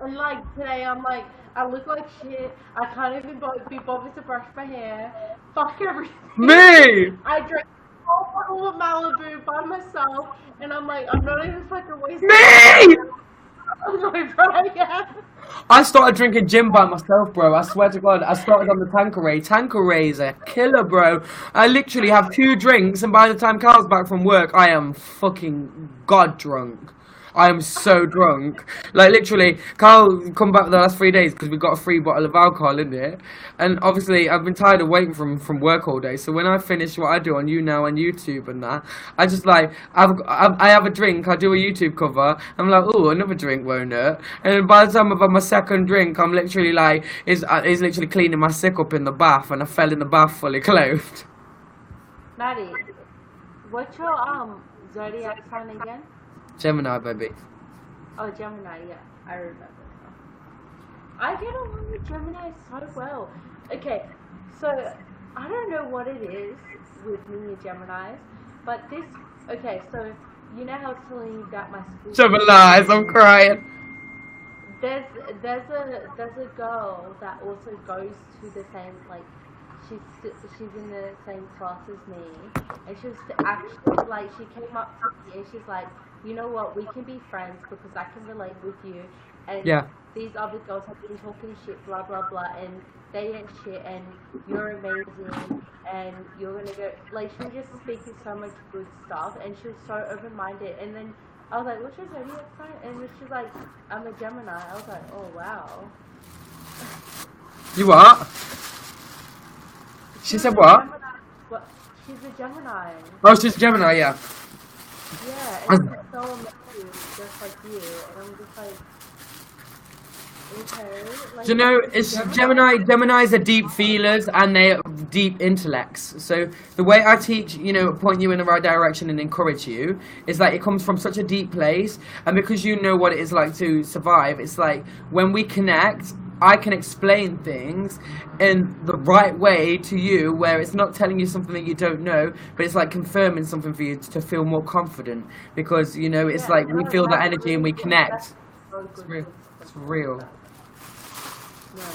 And like today, I'm like, I look like shit. I can't even be bothered to brush my hair. Fuck everything. Me! I drank a whole bottle of Malibu by myself, and I'm like, I'm not even fucking wasting. Me! I'm like, bro, yeah. I started drinking gin by myself, bro. I swear to God, I started on the Tanqueray. Tanqueray's a killer, bro. I literally have 2 drinks, and by the time Carl's back from work, I am fucking god drunk. I am so drunk. Like, literally, Carl come back the last 3 days because we got a free bottle of alcohol in it. And obviously, I've been tired of waiting from work all day. So when I finish what I do on YouNow and YouTube and that, I just like, I have a drink, I do a YouTube cover. I'm like, oh, another drink, won't it? And then by the time I've had my second drink, I'm literally like, he's literally cleaning my sick up in the bath. And I fell in the bath fully clothed. Maddie, what's your zodiac sign again? Gemini, baby. Oh, Gemini, yeah, I remember now. I get along with Gemini so well. Okay, so I don't know what it is with me and Geminis, but this. Okay, so you know how I was telling you about my school. Geminis, I'm crying. There's a girl that also goes to the same like. She's in the same class as me, and she was actually like she came up to me and she's like, you know what, we can be friends because I can relate with you, and Yeah. these other girls have been talking shit, blah blah blah, and they ain't shit, and you're amazing, and you're gonna go. Like she was just speaking so much good stuff, and she was so open-minded, and then I was like, what's your zodiac sign? And then she's like, I'm a Gemini. I was like, oh wow. You what? She said what? What? She's a Gemini. Oh, she's Gemini, yeah. Yeah, and she's so amazing, just like you. And I'm just like, okay. Like, Do you know, it's Geminis are deep feelers and they're deep intellects. So the way I teach, point you in the right direction and encourage you, is like it comes from such a deep place. And because you know what it is like to survive, it's like when we connect, I can explain things in the right way to you, where it's not telling you something that you don't know, but it's like confirming something for you to feel more confident. Because, it's like we feel that energy and we connect. It's real. It's real.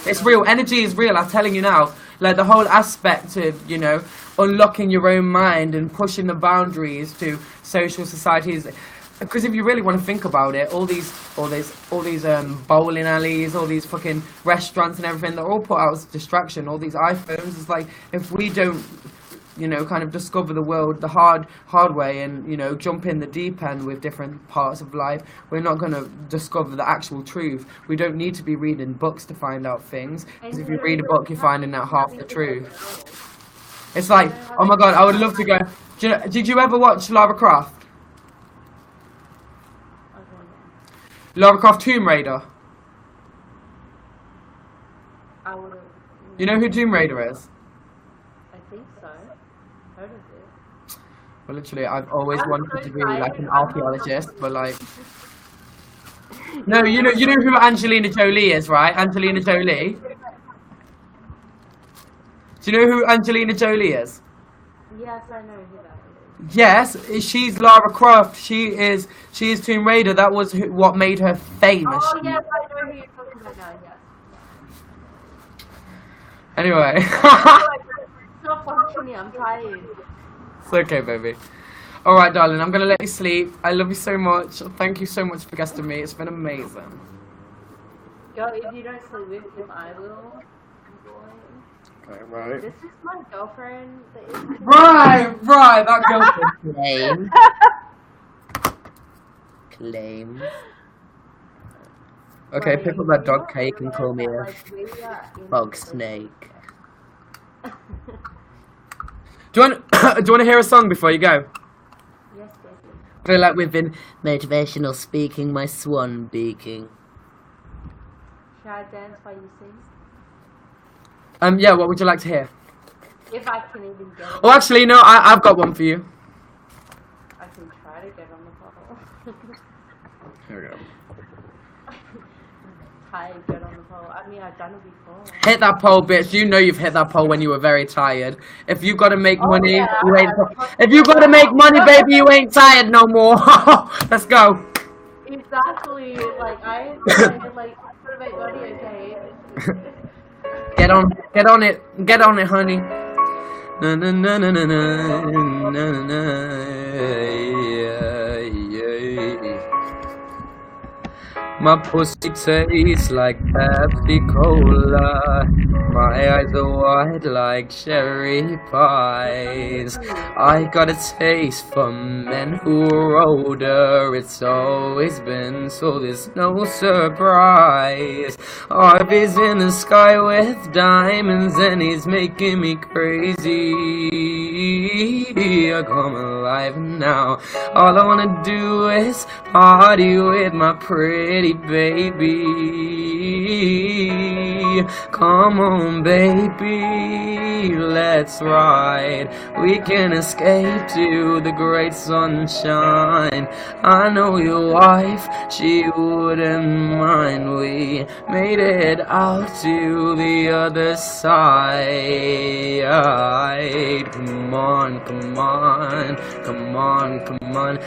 It's real. Energy is real, I'm telling you now. Like the whole aspect of, unlocking your own mind and pushing the boundaries to social societies. Because if you really want to think about it, all these bowling alleys, all these fucking restaurants and everything, they're all put out as a distraction. All these iPhones, it's like if we don't, kind of discover the world the hard way and jump in the deep end with different parts of life, we're not going to discover the actual truth. We don't need to be reading books to find out things. Because if you read a book, you're finding out half the truth. It's like, oh my god, I would love to go. Did you ever watch Lara Croft? Lara Croft Tomb Raider. You know who Tomb Raider is? I think so. Heard of it. Well, literally, I've always wanted to be like an archaeologist, but like... No, you know who Angelina Jolie is, right? Angelina Jolie? Do you know who Angelina Jolie is? Yes, I know who that is. Yes, she's Lara Croft. She is Tomb Raider. That was what made her famous. Oh, yes, I know who you're talking about now, yes. Anyway. Stop watching me, I'm tired. It's okay, baby. Alright, darling, I'm going to let you sleep. I love you so much. Thank you so much for guesting me. It's been amazing. Girl, if you don't sleep with him, I will. Boy. Okay, right. This is my girlfriend. Right, that girlfriend claim. Claim. Okay, Like, pick up that dog not cake and call me a like, we are in bug the snake. Do you want to hear a song before you go? Yes, baby. I feel like we've been motivational speaking, my swan beaking. Should I dance while you sing? Yeah, what would you like to hear? If I can even get it. Oh, actually, no, I've got one for you. I can try to get on the pole. Here we go. Tired, get on the pole. I mean, I've done it before. Hit that pole, bitch. You know you've hit that pole when you were very tired. If you gotta make money, yeah, you ain't. If you gotta make money, baby, you ain't tired no more. Let's go. Exactly. Like I like to make money, okay? Get on it, honey. Na na na na na na na na. Yeah, yeah. My pussy tastes like Pepsi Cola. My eyes are white like cherry pies. I got a taste for men who are older. It's always been so, there's no surprise. Harvey's in the sky with diamonds and he's making me crazy. I come alive now. All I wanna do is party with my pretty baby. Come on, baby, let's ride. We can escape to the great sunshine. I know your wife, she wouldn't mind. We made it out to the other side. Come on, come on, come on, come on.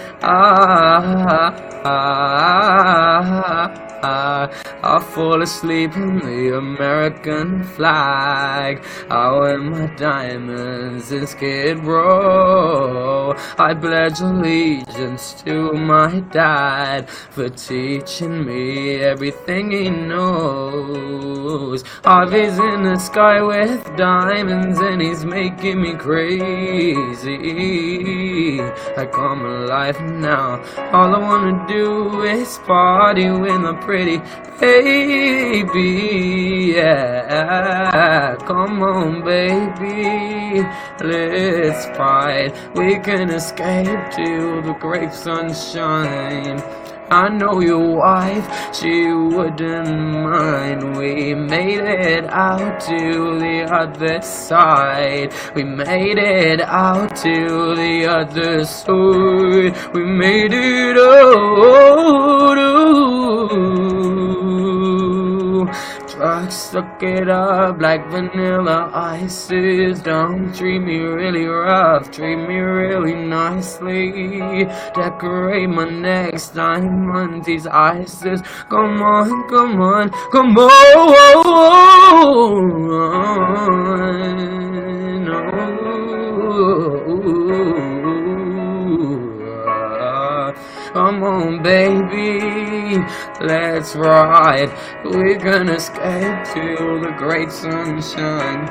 I fall asleep in the American flag. I wear my diamonds in Skid Row. I pledge allegiance to my dad for teaching me everything he knows. Harvey's in the sky with diamonds and he's making me crazy. I come alive now. All I wanna do is party with a pretty baby. Yeah, come on, baby, let's fight. We can escape to the great sunshine. I know your wife, she wouldn't mind. We made it out to the other side. We made it out to the other side. We made it out. Drugs suck it up like vanilla ices. Don't treat me really rough, treat me really nicely. Decorate my next diamond, these ices. Come on, come on, come on. Come on, baby, let's ride. We're gonna escape to the great sunshine.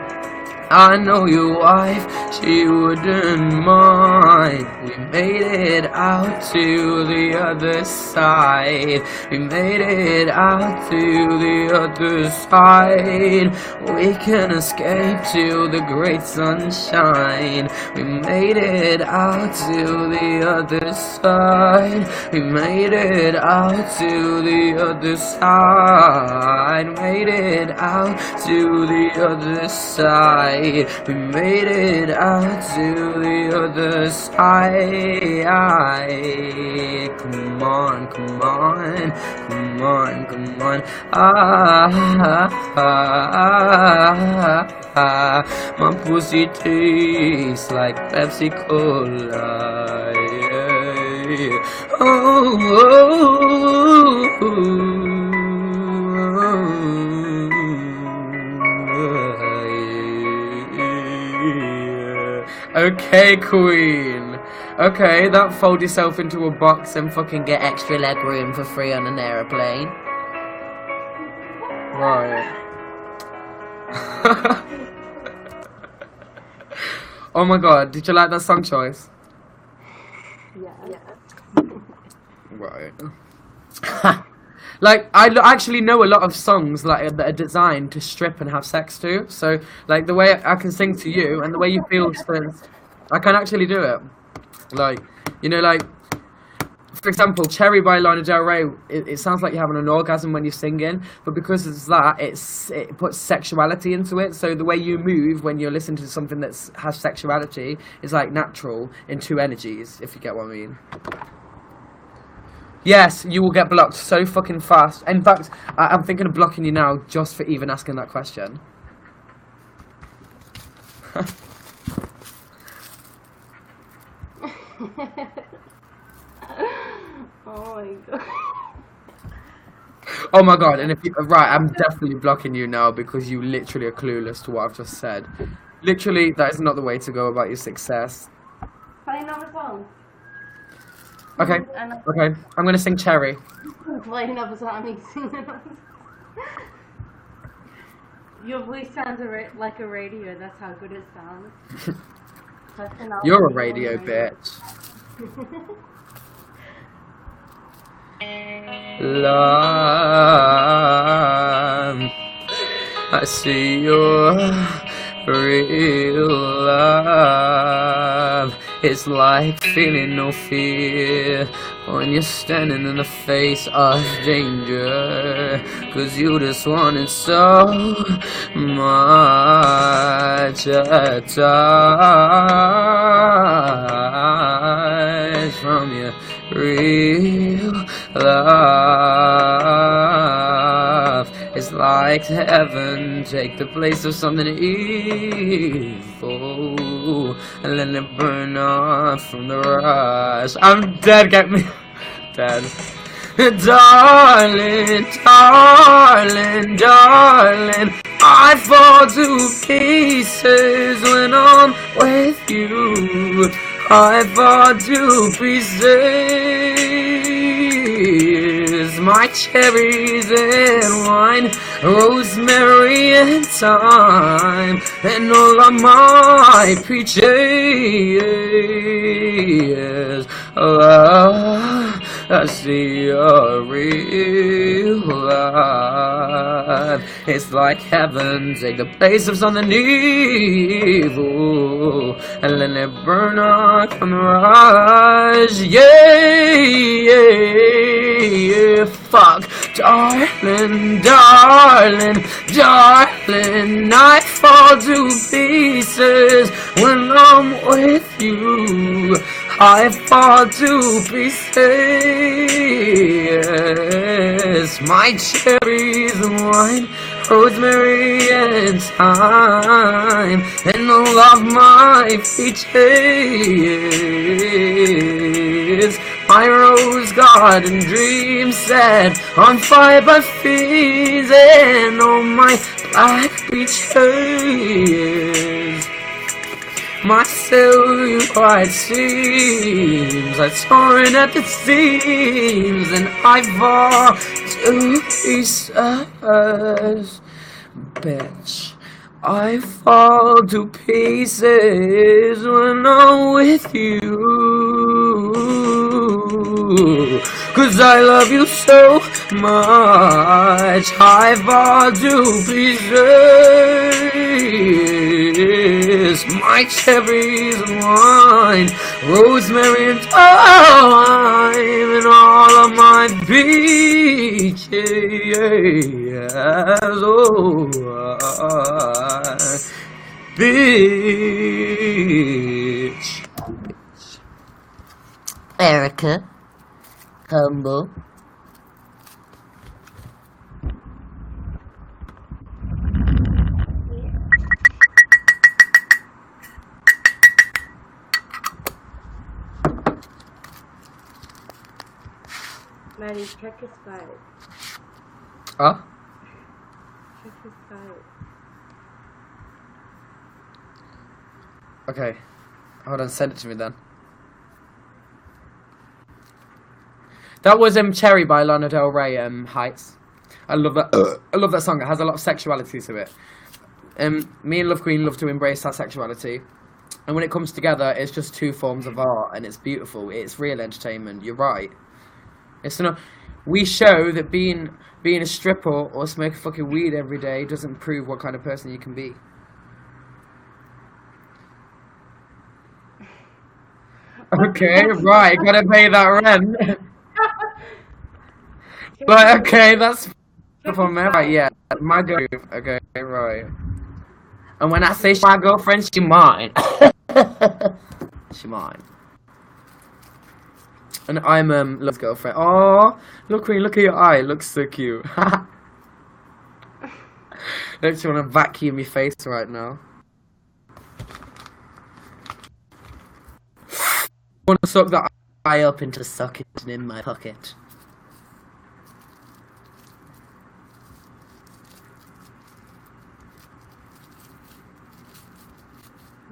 I know your wife, she wouldn't mind. We made it out to the other side. We made it out to the other side. We can escape to the great sunshine. We made it out to the other side. We made it out to the other side. Made it out to the other side. We made it out to the other side. Come on, come on, come on, come on. My pussy tastes like Pepsi Cola. Yeah. Okay, queen. Okay, that fold yourself into a box and fucking get extra leg room for free on an aeroplane. Right. Oh my god, did you like that song choice? Yeah. Right. Like, actually know a lot of songs like that are designed to strip and have sex to. So, like, the way I can sing to you and the way you feel, I can actually do it. Like, you know, like, for example, Cherry by Lana Del Rey, it sounds like you're having an orgasm when you're singing, but because it's that, it puts sexuality into it. So the way you move when you're listening to something that has sexuality is like natural in two energies, if you get what I mean. Yes, you will get blocked so fucking fast. In fact, I'm thinking of blocking you now just for even asking that question. Oh my god. Oh my god, and if you, right, I'm definitely blocking you now because you literally are clueless to what I've just said. Literally, that is not the way to go about your success. Play another song. Okay, okay, I'm gonna sing Cherry. Play another song. Me singing another song. Your voice sounds like a radio. That's how good it sounds. You're a radio bitch. Love, I see your real love. It's like feeling no fear when you're standing in the face of danger, 'cause you just wanted so much a touch from your real love. It's like heaven, take the place of something evil and let it burn off from the rush. I'm dead, get me dead. Darling, darling, darling, I fall to pieces when I'm with you. I fall to pieces. My cherries and wine, rosemary and thyme, and all of my peaches. Love, I see your real love. It's like heaven, take the place of something evil and let it burn on from the rise. Yeah, yeah, fuck. Darling, darling, darling, I fall to pieces when I'm with you. I fall to pieces. My cherries and wine, rosemary and thyme, and all of my peaches. My rose garden dreams set on fire by fees, and all my black peaches. My cellulite seams are torn at the seams, and I fall to pieces. Bitch, I fall to pieces when I'm with you. 'Cause I love you so much, I fall to pieces. My cherries and wine, rosemary and thyme, and all of my peaches. Oh, bitch. Erica, humble. Maddie, check his Skype. Huh? Check his Skype. Okay. Hold on, send it to me then. That was Cherry by Lana Del Rey, Heights. I love that. I love that song. It has a lot of sexuality to it. Me and LoveQueen love to embrace that sexuality. And when it comes together, it's just two forms of art, and it's beautiful. It's real entertainment. You're right. It's not. We show that being a stripper or smoking fucking weed every day doesn't prove what kind of person you can be. Okay, right. Gotta pay that rent. But okay, that's for me. Right, yeah, my girl. Okay, right. And when I say my girlfriend, she mine. She mine. And I'm Love's girlfriend. Oh, look at your eye. It looks so cute. Don't you want to vacuum your face right now? I want to suck that eye up into the socket and in my pocket.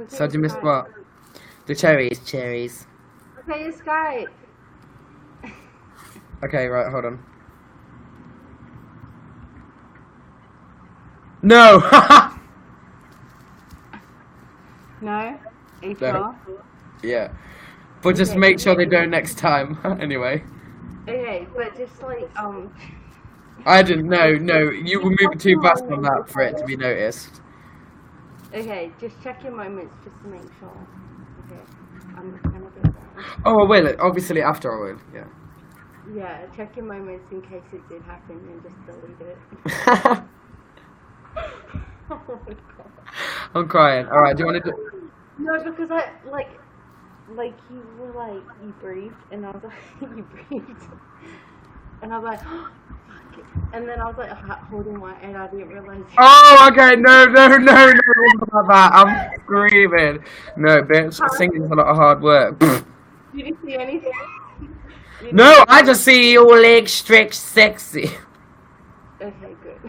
So did you miss what? The cherries. Okay, it's Skype. Okay, right, hold on. No! No? Are you No. sure? Yeah. But just Okay. make sure they don't next time. Anyway. Okay, but just like, I didn't know, no. You were moving too fast on that for it to be noticed. okay, just check your moments just to make sure. Okay, I'm just gonna do that. Oh, I will. Obviously, after I will, yeah. Yeah, check your moments in case it did happen and just delete it. Oh my god. I'm crying. Alright, do you want to do... No, because I, like you were like, you breathed, and I was like, you breathed. And I was like, oh, fuck it. And then I was like, holding my head, I didn't realize. Oh, okay, no, not about that. I'm screaming. No, bitch, singing's a lot of hard work. You didn't see anything? No, I just see you leg stretch sexy. Okay, good.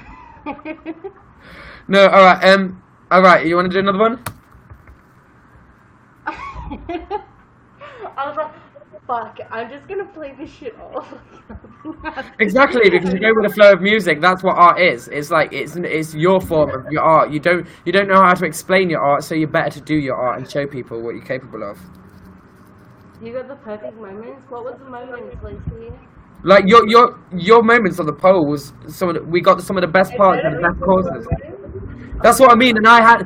No, alright, you want to do another one? I was like, fuck, I'm just gonna play this shit off. Exactly, because you go with the flow of music. That's what art is. It's like it's your form of your art. You don't know how to explain your art, so you're better to do your art and show people what you're capable of. You got the perfect moments. What was the moments, Lacey? Like your moments on the poll was we got some of the best parts and the best causes. That's what I mean, and I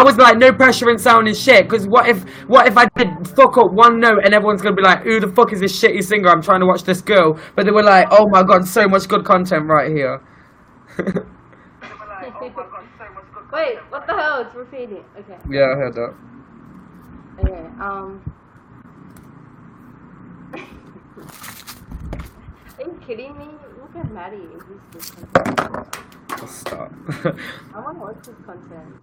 was like, no pressure in sounding shit, because what if I did fuck up one note and everyone's gonna be like, who the fuck is this shitty singer? I'm trying to watch this girl, but they were like, oh my god, so much good content right here. Wait, what the hell? It's repeating. Okay. Yeah, I heard that. Okay. Are you kidding me? Look at Maddie. Who's this content? Let's stop. I want to watch this content.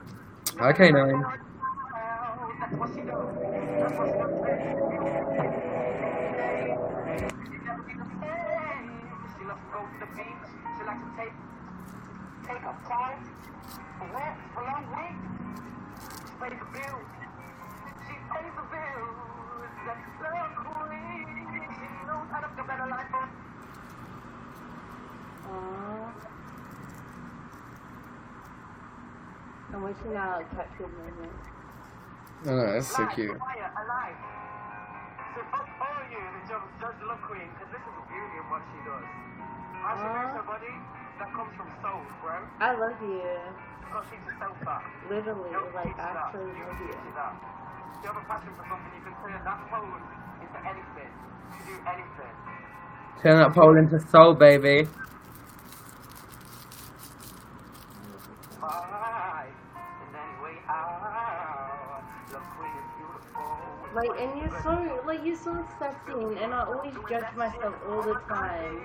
Okay, now. I'm wishing now I'd catch good moments. Oh, no, that's so cute. So fuck all you to judge LoveQueen, because this is the beauty of what she does. How she moves her body, that comes from soul, bro. I love you. Because she's yourself that. Literally, You like, teach that. actually You love you. teach that. If you have a passion for something, you can turn that pose into anything. You can do anything. Turn that pole into soul, baby. Alright. And anyway, LoveQueen is beautiful. Like, and you're so accepting, and I always judge myself all the time.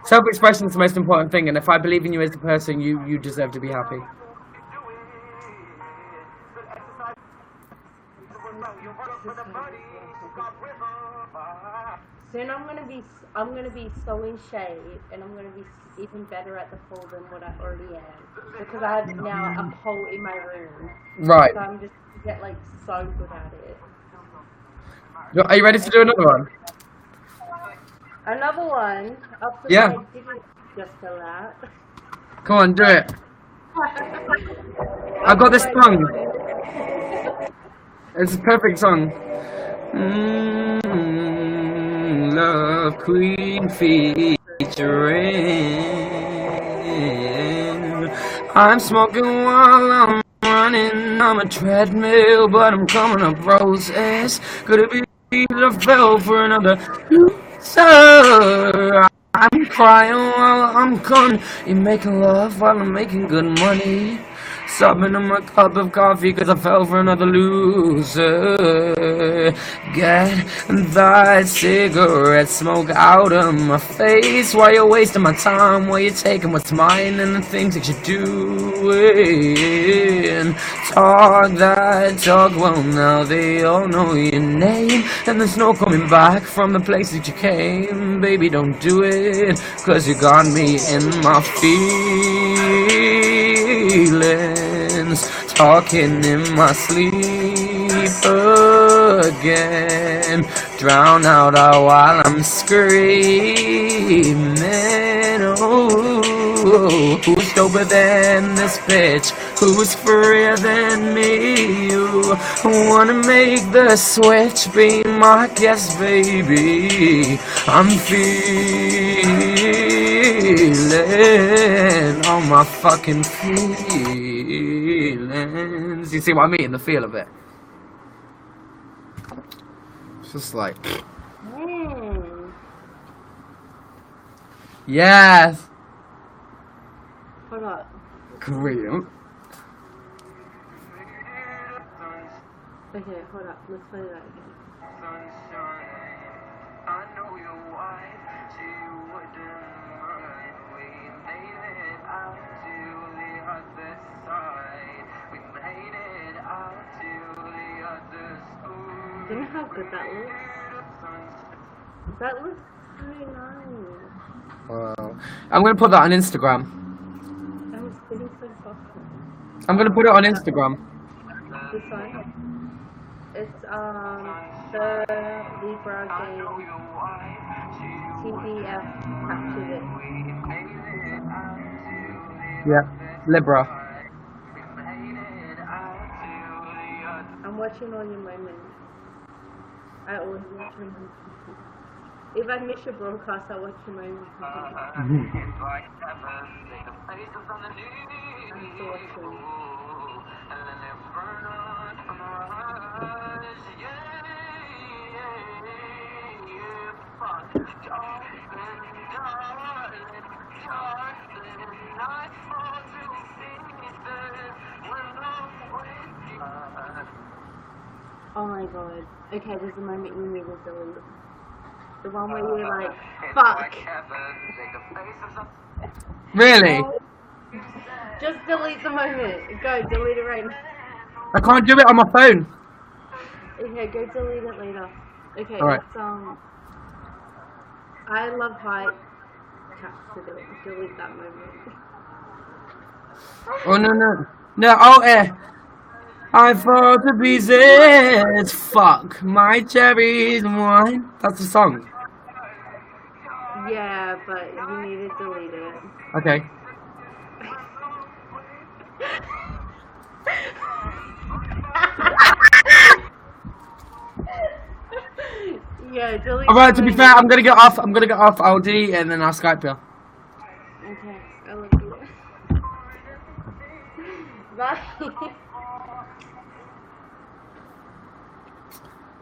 Self-expression is the most important thing, and if I believe in you as a person, you deserve to be happy. Soon I'm gonna be so in shape, and I'm gonna be even better at the pole than what I already am, because I have now a pole in my room. Right. So I'm just get like so good at it. Are you ready to do another one? Another one. Up the Yeah. didn't just fill out. Come on, do it. I got this song. It's a perfect song. Love Queen featuring. I'm smoking while I'm running. I'm a treadmill, but I'm coming up roses. Could it be that I fell for another loser? I'm crying while I'm gone. You're making love while I'm making good money. Sobbing in my cup of coffee cause I fell for another loser. Get that cigarette smoke out of my face. Why you wasting my time? Why you taking what's mine and the things that you're doing? Talk that talk, well now they all know your name. And there's no coming back from the place that you came. Baby, don't do it, cause you got me in my feelings, talking in my sleep again. Drown out while I'm screaming. Oh, who's doper than this bitch? Who's freer than me? You wanna make the switch? Be my guest, baby. I'm feeling all my fucking feelings. You see what I mean? The feel of it. It's just like, yes. Hold up. Great. Okay, hold up. Let's play that again. I know your wife, she wouldn't mind. We made it out to the other side. We made it out to the other school. Do you know how good that looks? That looks very nice. Wow. I'm gonna put that on Instagram. I was feeling so soft. I'm gonna put it on Instagram. This one? It's the Libra game. TBF captured it. Yeah, Libra. I'm watching all your moments. I always watch your moments. If I miss your broadcast, I watch your moments. I'm still watching. Oh my god. Okay, there's a moment you need to delete. The one where you're like, fuck. Really? Just delete the moment. Go, delete it right now. I can't do it on my phone. Okay, go delete it later. Okay, Alright. it's, I love height. Delete that moment. Oh no no no! Oh I fall to pieces. Fuck my cherries wine. That's the song. Yeah, but you need to delete it. Okay. Yeah, delete. Alright, to be fair, I'm gonna get off. I'll delete it and then I'll Skype you. Okay, I love you. Bye.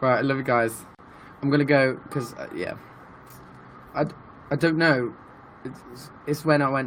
Right, I love you guys. I'm gonna go because yeah. I don't know. It's when I went.